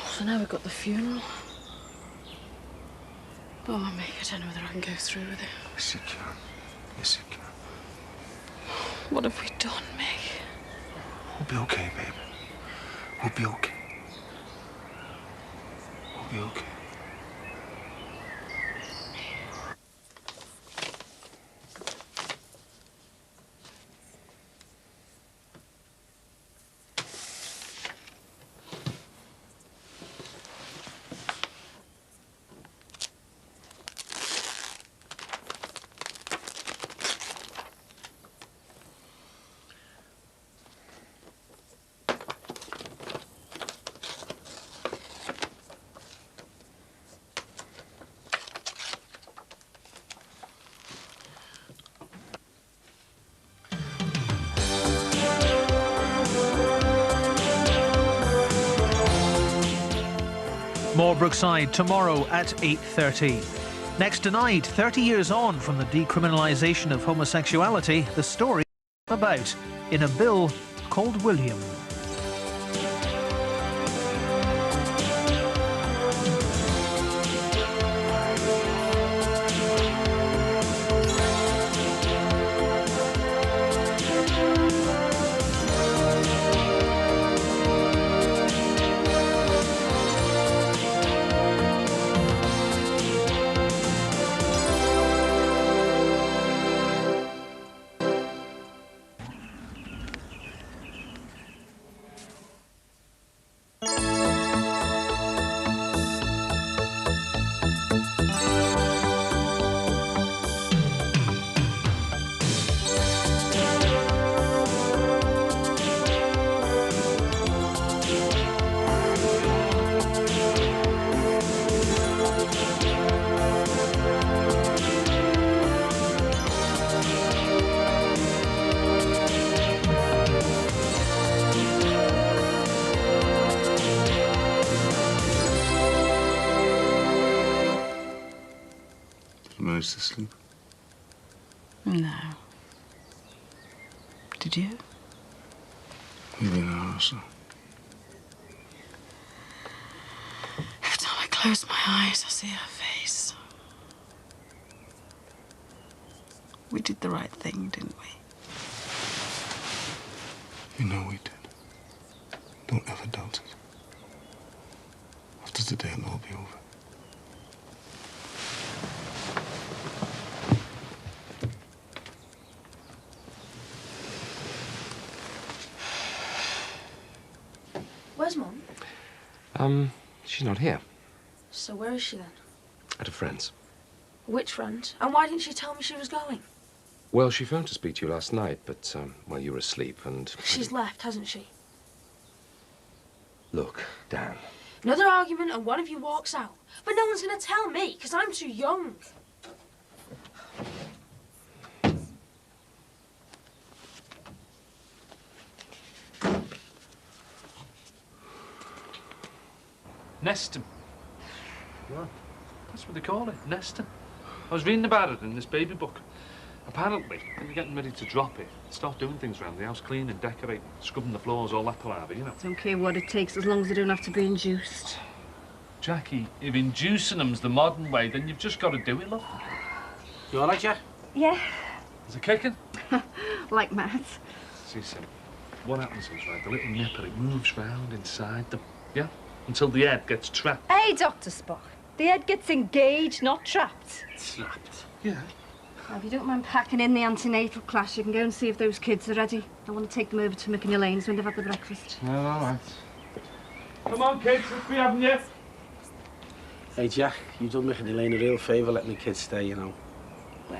B: So now we've got the funeral. Oh, Mick, I don't know whether I can go through with it.
C: Yes, you can. Yes, you can.
B: What have we done, Mick?
C: We'll be okay, babe. We'll be okay. We'll be okay.
Q: More Brookside tomorrow at 8:30. Next tonight, 30 years on from the decriminalisation of homosexuality, the story about in a bill called William.
C: Managed to sleep?
B: No. Did you?
C: Maybe an hour or so.
B: Every time I close my eyes, I see her face. We did the right thing, didn't we?
C: You know we did. Don't ever doubt it. After today, it'll all be over.
T: Where's Mum?
O: She's not here.
T: So where is she then?
O: At a friend's.
T: Which friend? And why didn't she tell me she was going?
O: Well, she phoned to speak to you last night, but, well, you were asleep and...
T: She's left, hasn't she?
O: Look, Dan.
T: Another argument and one of you walks out. But no one's going to tell me, because I'm too young.
G: Nesting. What? That's what they call it, nesting. I was reading about it in this baby book. Apparently, when you're getting ready to drop it, start doing things around the house, cleaning, decorating, scrubbing the floors, all that palaver, you know.
H: Don't care what it takes, as long as they don't have to be induced.
G: Jackie, if inducing them's the modern way, then you've just got to do it, love.
F: You all right, Jack?
H: Yeah.
G: Is it kicking?
H: Like Matt.
G: See, Sim, what happens is, right, the little nipper, it moves round inside them, yeah? Until the head gets trapped.
H: Hey, Dr. Spock. The head gets engaged, not trapped.
G: Trapped? Yeah.
H: Now, if you don't mind packing in the antenatal class, you can go and see if those kids are ready. I want to take them over to Mick Lane's when they've had the breakfast.
G: Well, all right. Come on, kids, let's be having you.
F: Hey, Jack, you've done Mick and Elaine a real favour letting the kids stay, you know.
H: Well,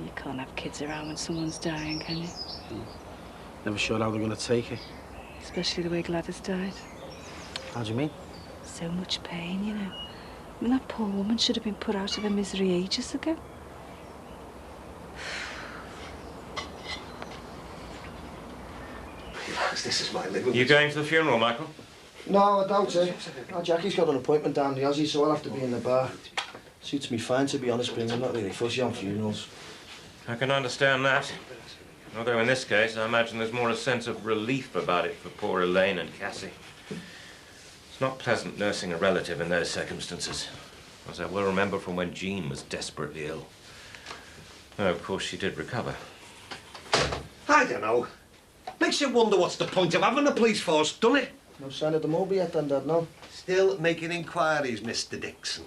H: you can't have kids around when someone's dying, can you?
F: Never sure how they're going to take it.
H: Especially the way Gladys died.
F: How do you mean?
H: So much pain, you know. I mean, that poor woman should have been put out of her misery ages ago.
J: This is my living room.
O: You going to the funeral, Michael?
N: No, I doubt it. Oh, Jackie's got an appointment down the Aussie, so I'll have to be in the bar. Suits me fine, to be honest, Bing. I'm not really fussy on funerals.
O: I can understand that. Although in this case, I imagine there's more a sense of relief about it for poor Elaine and Cassie. It's not pleasant nursing a relative in those circumstances, as I well remember from when Jean was desperately ill. Though, of course, she did recover.
J: I don't know. Makes you wonder what's the point of having a police force, doesn't it?
N: No sign of the Moby yet, then, Dad, no?
J: Still making inquiries, Mr. Dixon.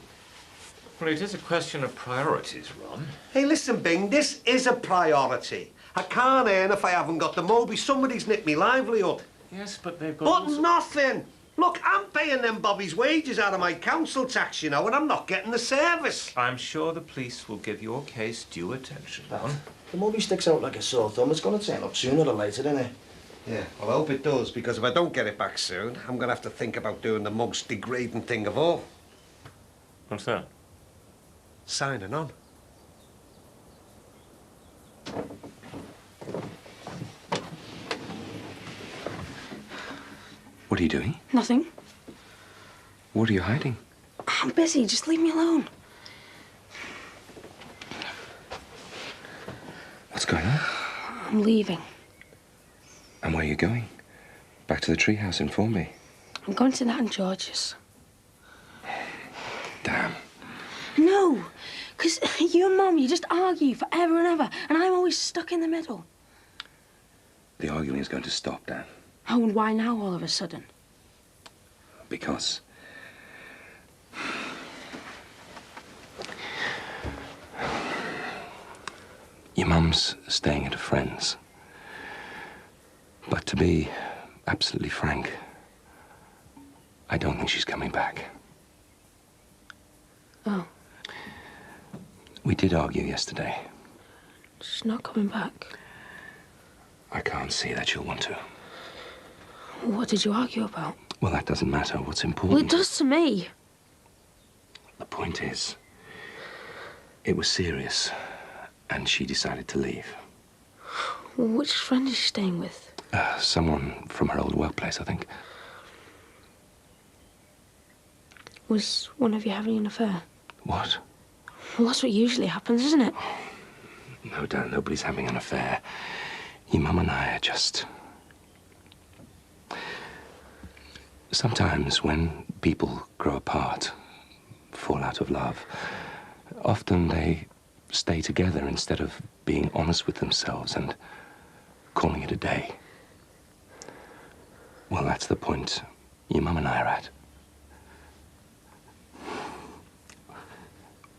O: Well, it is a question of priorities, Ron.
J: Hey, listen, Bing, this is a priority. I can't earn if I haven't got the Moby. Somebody's nicked me livelihood.
O: Yes, but they've got...
J: But nothing! Look, I'm paying them bobbies' wages out of my council tax, you know, and I'm not getting the service.
O: I'm sure the police will give your case due attention, Ron.
N: The Moby sticks out like a sore thumb. It's going to turn up sooner or later, isn't it?
J: Yeah, well, I hope it does, because if I don't get it back soon, I'm going to have to think about doing the most degrading thing of all.
O: What's that?
J: Signing on.
O: What are you doing?
T: Nothing.
O: What are you hiding?
T: I'm busy. Just leave me alone.
U: What's going on?
T: I'm leaving.
U: And where are you going? Back to the treehouse, inform me.
T: I'm going to Nat and George's.
U: Damn.
T: No, because you and Mum, you just argue forever and ever, and I'm always stuck in the middle.
U: The arguing is going to stop, Dan.
T: Oh, and why now all of a sudden?
U: Because... your mum's staying at a friend's. But to be absolutely frank, I don't think she's coming back.
T: Oh.
U: We did argue yesterday.
T: She's not coming back.
U: I can't see that she'll want to.
T: What did you argue about?
U: Well, that doesn't matter. What's important...
T: Well, it does to me.
U: The point is, it was serious, and she decided to leave.
T: Well, which friend is she staying with?
U: Someone from her old workplace, I think.
T: Was one of you having an affair?
U: What?
T: Well, that's what usually happens, isn't it?
U: No, Dan, nobody's having an affair. Your mum and I are just... Sometimes when people grow apart, fall out of love, often they stay together instead of being honest with themselves and calling it a day. Well, that's the point your mum and I are at.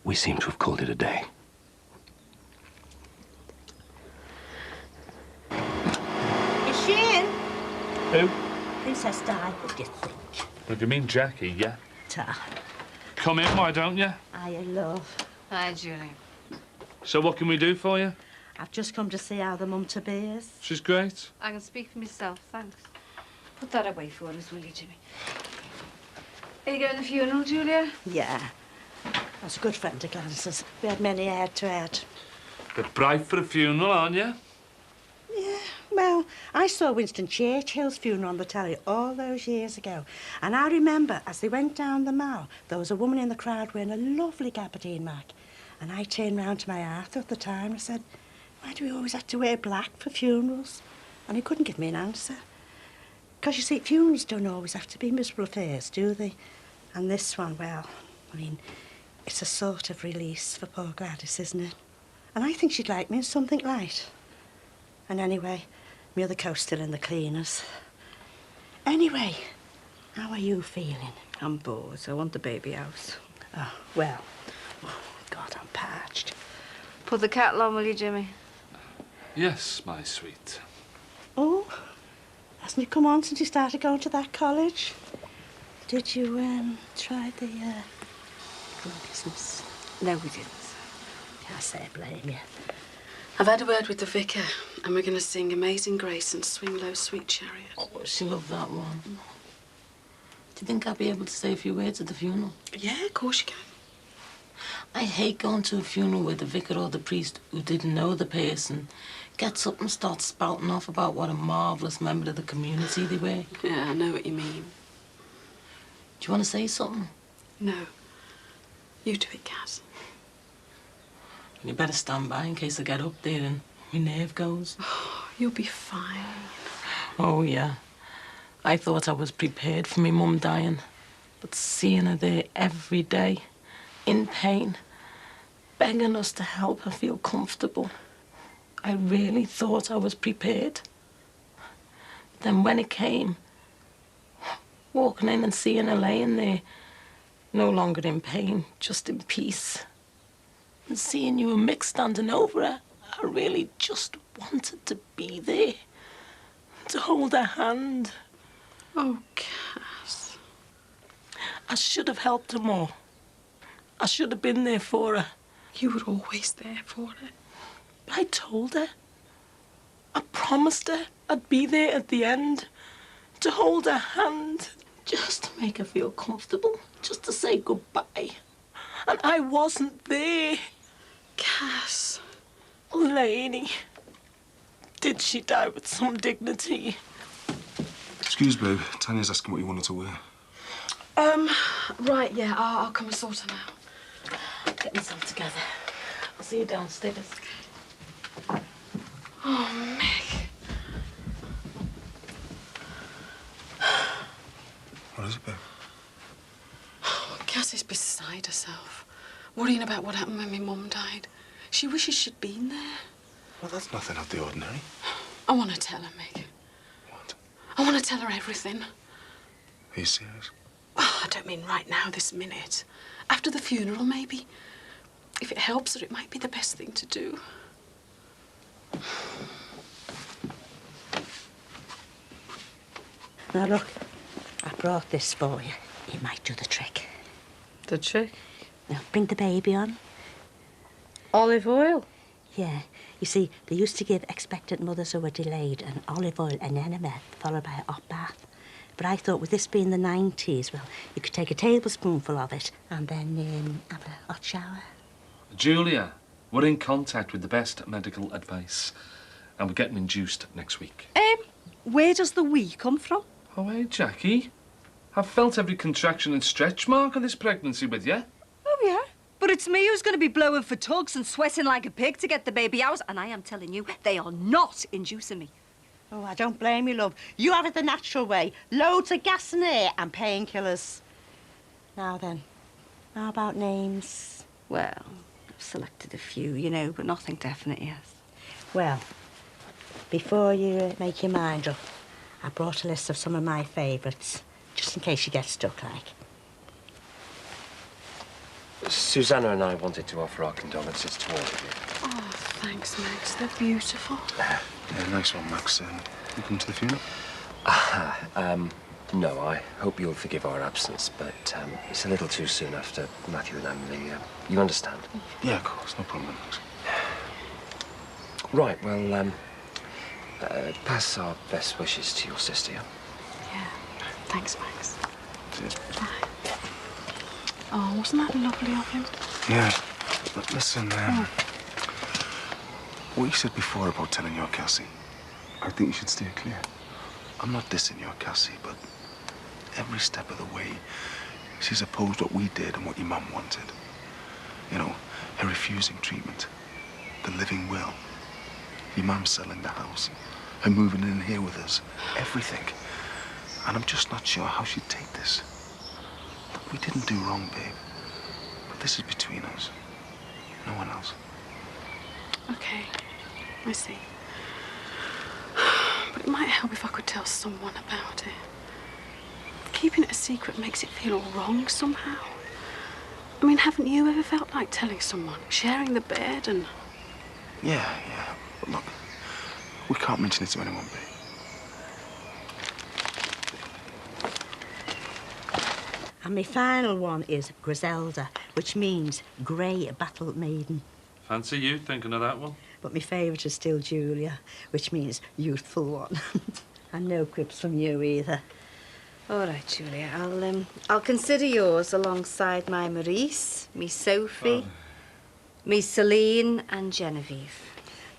U: We seem to have called it a day.
S: Is she in?
G: Who?
S: Princess Di, what do you think?
G: What do you mean, Jackie? Yeah.
S: Ta.
G: Come in, why don't you?
S: Hiya, love.
H: Hi, Julie.
G: So what can we do for you?
S: I've just come to see how the mum-to-be is.
G: She's great.
H: I can speak for myself, thanks. Put that away for us, will you, Jimmy? Are you going to the funeral, Julia?
S: Yeah. That's a good friend of Glance's. We had many head-to-head.
G: Bit bright for a funeral, aren't you?
S: Yeah, well, I saw Winston Churchill's funeral on the telly all those years ago. And I remember, as they went down the mall, there was a woman in the crowd wearing a lovely gabardine mag. And I turned round to my Arthur at the time and I said, why do we always have to wear black for funerals? And he couldn't give me an answer. Because, you see, funerals don't always have to be miserable affairs, do they? And this one, well, I mean, it's a sort of release for poor Gladys, isn't it? And I think she'd like me in something light. And anyway, my other coat's still in the cleaners. Anyway, how are you feeling?
B: I'm bored. I want the baby house.
S: Oh, well, oh, God, I'm parched.
H: Put the kettle on, will you, Jimmy?
G: Yes, my sweet.
S: Oh, hasn't it come on since you started going to that college? Did you, try the, business?
B: No, we didn't.
S: Can't say I blame you.
B: I've had a word with the vicar, and we're going to sing Amazing Grace and Swing Low, Sweet Chariot.
M: Oh, she loved that one. Do you think I'll be able to say a few words at the funeral?
B: Yeah, of course you can.
M: I hate going to a funeral where the vicar or the priest who didn't know the person gets up and starts spouting off about what a marvellous member of the community they were.
B: Yeah, I know what you mean.
M: Do you want to say something?
B: No. You do it, Kaz.
M: You better stand by in case I get up there and my nerve goes.
B: Oh, you'll be fine.
M: Oh, yeah. I thought I was prepared for me mum dying. But seeing her there every day, in pain, begging us to help her feel comfortable, I really thought I was prepared. But then when it came, walking in and seeing her laying there, no longer in pain, just in peace, and seeing you and Mick standing over her, I really just wanted to be there, to hold her hand.
B: Oh, Cass.
M: I should have helped her more. I should have been there for her.
B: You were always there for her.
M: I told her. I promised her I'd be there at the end, to hold her hand, just to make her feel comfortable, just to say goodbye. And I wasn't there.
B: Cass.
M: Lainey, did she die with some dignity?
C: Excuse, babe. Tanya's asking what you wanted to wear.
B: Right, yeah, I'll come and sort them out.
M: Get myself together. I'll see you downstairs.
B: Oh, Mick.
C: What is it, babe?
B: Cassie's beside herself, worrying about what happened when my mum died. She wishes she'd been there.
C: Well, that's nothing out of the ordinary.
B: I want to tell her, Mick.
C: What?
B: I want to tell her everything.
C: Are you serious?
B: Oh, I don't mean right now, this minute. After the funeral, maybe. If it helps her, it might be the best thing to do.
S: Now look, I brought this for you. It might do the trick.
B: The trick?
S: Now bring the baby on.
B: Olive oil?
S: Yeah. You see, they used to give expectant mothers who were delayed an olive oil enema followed by a hot bath. But I thought with this being the 90s, well, you could take a tablespoonful of it and then have a hot shower.
G: Julia, we're in contact with the best medical advice. And we're getting induced next week.
H: Where does the we come from?
G: Oh, hey, Jackie. I've felt every contraction and stretch mark of this pregnancy with you.
H: Oh, yeah? But it's me who's going to be blowing for tugs and sweating like a pig to get the baby out. And I am telling you, they are not inducing me.
S: Oh, I don't blame you, love. You have it the natural way. Loads of gas and air and painkillers. Now then, how about names?
H: Well, I've selected a few, you know, but nothing definite yet.
S: Well, before you make your mind up, I brought a list of some of my favourites, just in case you get stuck, like.
O: Susanna and I wanted to offer our condolences to all of you.
B: Oh, thanks, Max. They're beautiful.
C: Yeah, nice one, Max. You come to the funeral?
O: No, I hope you'll forgive our absence, but it's a little too soon after Matthew and Emily. You understand?
C: Yeah, of course. No problem, Max.
O: Right, well, pass our best wishes to your sister, yeah?
B: Yeah. Thanks, Max.
C: Cheers.
B: Bye. Oh, wasn't that lovely of him?
C: Yeah. But listen, what you said before about telling your Cassie, I think you should steer clear. I'm not dissing your Cassie, but every step of the way, she's opposed what we did and what your mum wanted. You know, her refusing treatment, the living will, your mum selling the house, her moving in here with us, everything. And I'm just not sure how she'd take this. Look, we didn't do wrong, babe. But this is between us. No one else.
B: Okay, I see. But it might help if I could tell someone about it. Keeping it a secret makes it feel all wrong somehow. I mean, haven't you ever felt like telling someone, sharing the bed and...
C: Yeah. But look, we can't mention it to anyone, babe.
S: And my final one is Griselda, which means grey battle maiden.
G: Fancy you thinking of that one?
S: But my favourite is still Julia, which means youthful one. And no quips from you either.
H: All right, Julia, I'll consider yours alongside my Maurice, me Sophie, me Celine and Genevieve.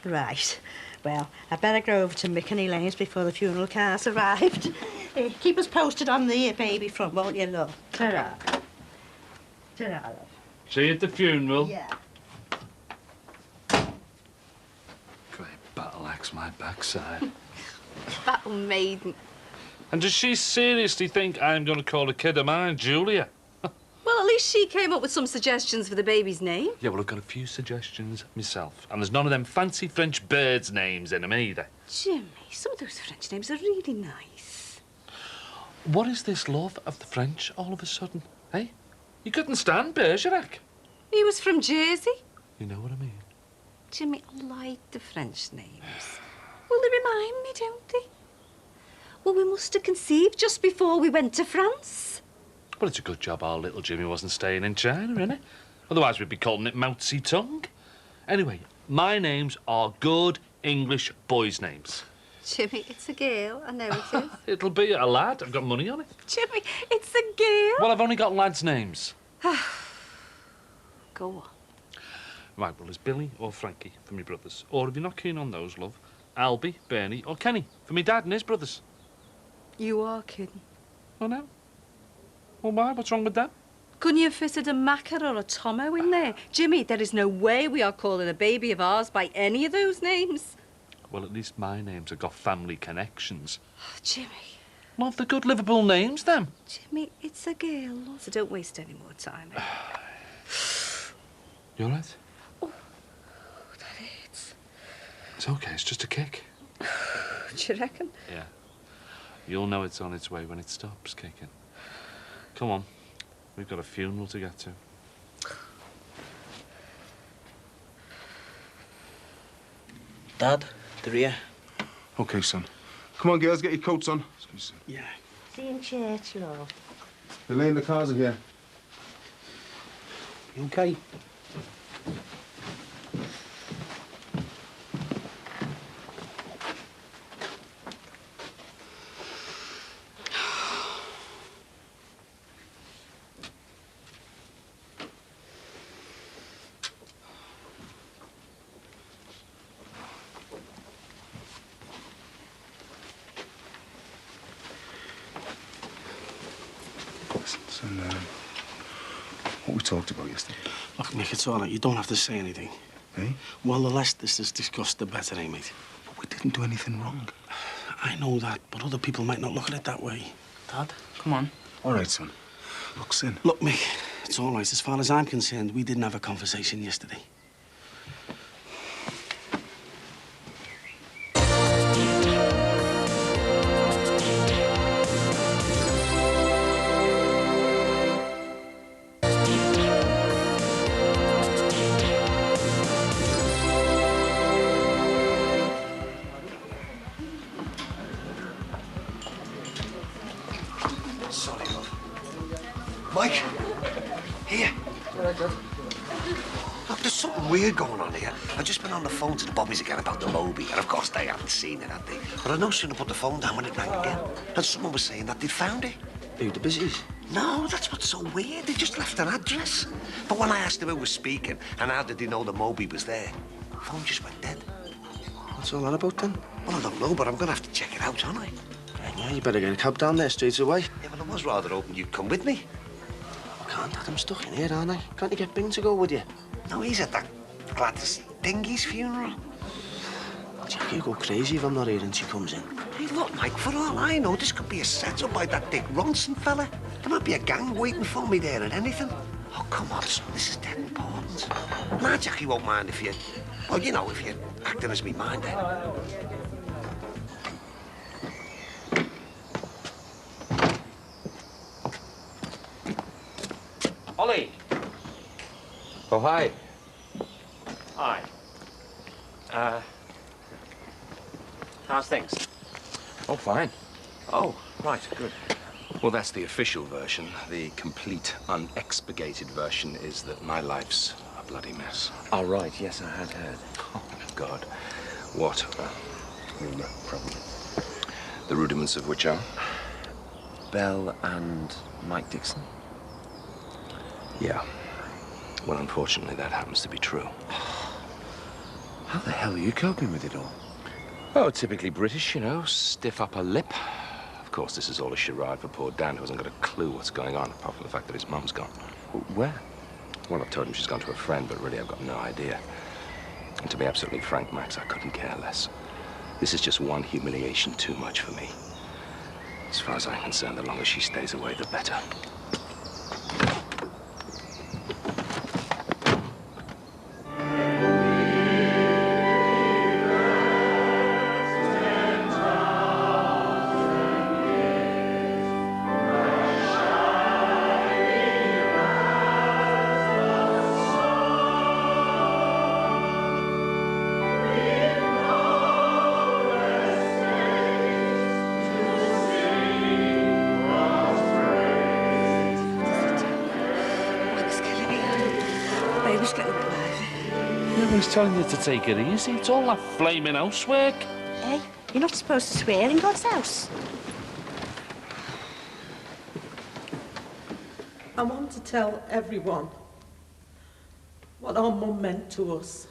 S: Right. Well, I'd better go over to Mick and Elaine's before the funeral car's arrived. Keep us posted on the baby front, won't you, love? Ta-ra. Ta-ra, love.
G: See you at the funeral?
S: Yeah.
G: Great battle axe my backside.
H: Battle maiden.
G: And does she seriously think I'm going to call a kid of mine Julia?
H: Well, at least she came up with some suggestions for the baby's name.
G: Yeah, well, I've got a few suggestions myself. And there's none of them fancy French birds' names in them either.
H: Jimmy, some of those French names are really nice.
G: What is this love of the French all of a sudden, eh? You couldn't stand Bergerac.
H: He was from Jersey.
G: You know what I mean?
H: Jimmy, I like the French names. Well, they remind me, don't they? Well, we must have conceived just before we went to France.
G: Well, it's a good job our little Jimmy wasn't staying in China, innit? Otherwise we'd be calling it Mao Zedong. Anyway, my names are good English boys' names.
H: Jimmy, it's a girl. I know it is.
G: It'll be a lad. I've got money on it.
H: Jimmy, it's a girl.
G: Well, I've only got lads' names.
H: Go on.
G: Right, well, there's Billy or Frankie for me brothers. Or if you're not keen on those, love, Albie, Bernie or Kenny for me dad and his brothers.
H: You are kidding.
G: Oh, no? Well, why? What's wrong with that?
H: Couldn't you have fitted a Macca or a Tomo in there? Jimmy, there is no way we are calling a baby of ours by any of those names.
G: Well, at least my names have got family connections.
H: Oh, Jimmy.
G: Well, they're good Liverpool names, them.
H: Jimmy, it's a girl, so don't waste any more time. Eh?
G: You all right?
H: Oh, that hurts.
G: It's okay, it's just a kick.
H: Do you reckon?
G: Yeah. You'll know it's on its way when it stops kicking. Come on. We've got a funeral to get to.
N: Dad, they're here.
C: Okay, son. Come on, girls, get your coats on.
N: Yeah.
S: See you in church, love.
C: Elaine, the cars are here.
F: You okay?
C: Son, what we talked about yesterday.
F: Look, Mick, it's all right. You don't have to say anything.
C: Eh?
F: Well, the less this is discussed, the better, eh, mate?
C: But we didn't do anything wrong.
F: I know that, but other people might not look at it that way.
N: Dad, come on.
C: All right, son. Look, Sin.
F: Look, Mick, it's all right. As far as I'm concerned, we didn't have a conversation yesterday.
J: Sorry, love. Mike! Here. Look, there's something weird going on here. I've just been on the phone to the Bobbies again about the Moby, and of course they haven't seen it, have they? But I no sooner put the phone down when it rang again. And someone was saying that they'd found it.
N: Who, the busies?
J: No, that's what's so weird. They just left an address. But when I asked them who was speaking and how did they know the Moby was there, the phone just went dead.
N: What's all that about, then?
J: Well, I don't know, but I'm going to have to check it out, aren't I?
N: Yeah, you better get a cab down there straight away.
J: Yeah, but I was rather hoping you'd come with me.
N: I can't, Dad. I'm stuck in here, aren't I? Can't you get Bing to go with you?
J: No, he's at that Gladys Dingy's funeral.
N: Jackie will go crazy if I'm not here and she comes in.
J: Hey, look, Mike, for all I know, this could be a setup by that Dick Ronson fella. There might be a gang waiting for me there and anything. Oh, come on, son, this is dead important. Nah, Jackie won't mind if you... Well, you know, if you're acting as me minder.
O: Ollie! Oh, hi.
P: Hi. How's things?
O: Oh, fine.
P: Oh, right, good.
O: Well, that's the official version. The complete, unexpurgated version is that my life's a bloody mess.
P: Oh, right, yes, I had heard.
O: Oh, God. What? Rumour, probably. The rudiments of which are?
P: Belle and Mike Dixon?
O: Yeah. Well, unfortunately, that happens to be true.
P: How the hell are you coping with it all?
O: Oh, typically British, you know, stiff upper lip. Of course, this is all a charade for poor Dan, who hasn't got a clue what's going on, apart from the fact that his mum's gone.
P: Where?
O: Well, I've told him she's gone to a friend, but really I've got no idea. And to be absolutely frank, Max, I couldn't care less. This is just one humiliation too much for me. As far as I'm concerned, the longer she stays away, the better.
H: Baby's getting a bit lively.
G: Nobody's telling you to take it easy. It's all that flaming housework.
S: Hey, you're not supposed to swear in God's house.
M: I want to tell everyone what our mum meant to us.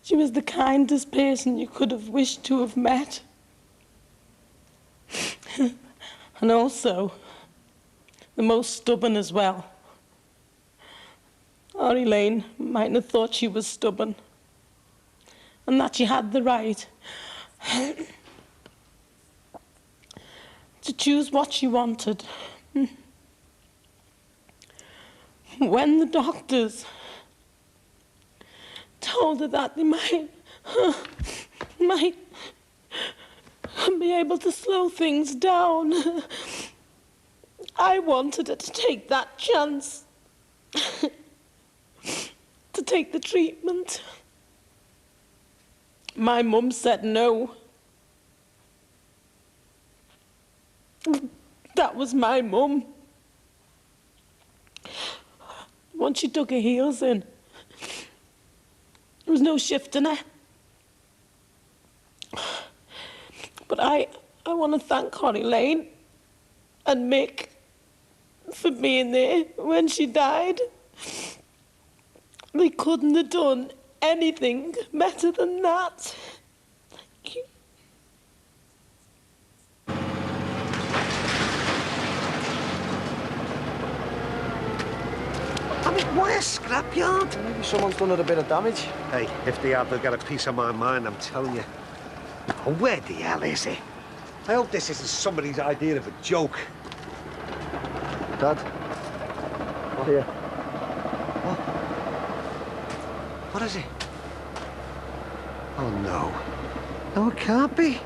M: She was the kindest person you could have wished to have met. And also, the most stubborn as well. Our Elaine mightn't have thought she was stubborn, and that she had the right to choose what she wanted. When the doctors told her that they might be able to slow things down, I wanted her to take that chance, to take the treatment. My mum said no. That was my mum. Once she dug her heels in, there was no shifting her. But I want to thank Connie Lane and Mick for being there when she died. They couldn't have done anything better than that. Thank you.
J: I mean, why a scrapyard?
N: Maybe someone's done it a bit of damage.
J: Hey, if they have, they'll get a piece of my mind, I'm telling you. Oh, where the hell is he? I hope this isn't somebody's idea of a joke.
N: Dad? Here.
J: What is it? Oh, no. No, it can't be.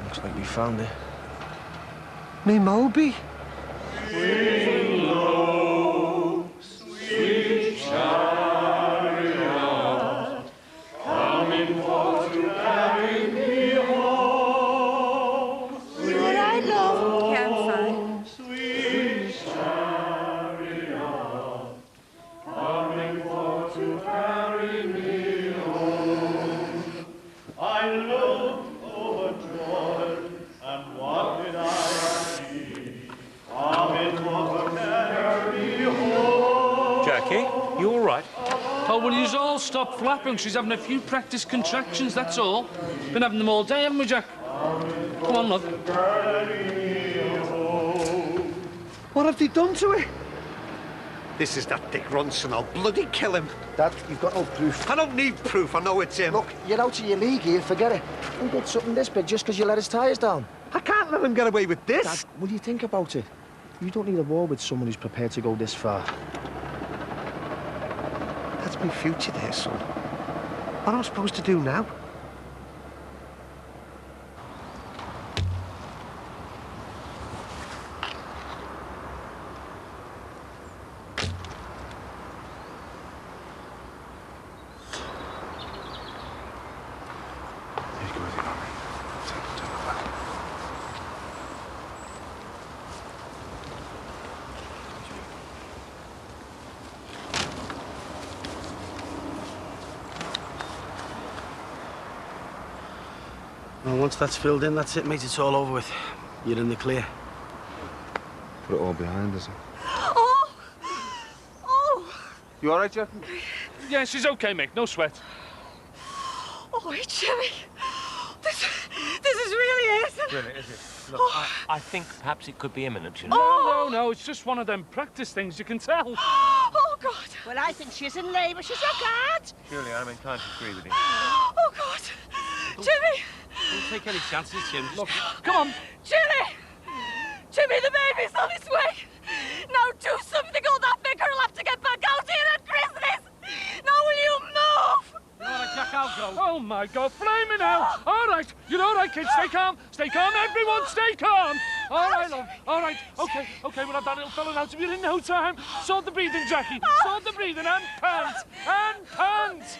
N: Looks like we found it.
J: Me Moby?
D: Swing low, sweet chariot, coming for to carry me home.
S: You all right, love? Yeah, I'm fine.
D: Sweet chariot, coming for to carry me home. I looked overjoyed, and what did I see?
G: Jackie, you all right? Oh, will you all stop flapping? She's having a few practice contractions, that's all. Been having them all day, haven't we, Jack? Come on, love.
J: What have they done to it? This is that Dick Ronson. I'll bloody kill him.
N: Dad, you've got no proof.
J: I don't need proof. I know it's him.
N: Look, you're out of your league here. Forget it. He did something this big just because you let his tyres down.
J: I can't let him get away with this.
N: Dad, will you think about it? You don't need a war with someone who's prepared to go this far.
J: That's my future there, son. What am I supposed to do now?
F: Well, once that's filled in, that's it, mate. It's all over with. You're in the clear.
C: Put it all behind us.
I: Oh! Oh!
C: You all right, Jeff?
G: Yeah, she's okay, Mick. No sweat.
I: Oh, it's Jimmy. This is really it.
V: Really, is it? Look,
I: Oh.
V: I think perhaps it could be imminent, you know.
G: No, it's just one of them practice things, you can tell.
I: Oh, God.
V: Well, I think she's in labour. She's a cat. Surely, I'm inclined to agree with you.
I: Oh, God. Jimmy!
V: Don't take any chances, Jim. Look,
G: come on.
I: Jimmy! Jimmy, the baby's on its way. Now do something or that vicar will have to get back out here at Christmas. Now will you move?
G: You all right, Jack? I'll go. Oh, my God. Flaming out. All right. You're all right, kids. Stay calm. Stay calm, everyone. Stay calm. All right, love. All right. Okay, we'll have that little fella out of here in no time. Sort the breathing, Jackie. Sort the breathing and pant. And pant.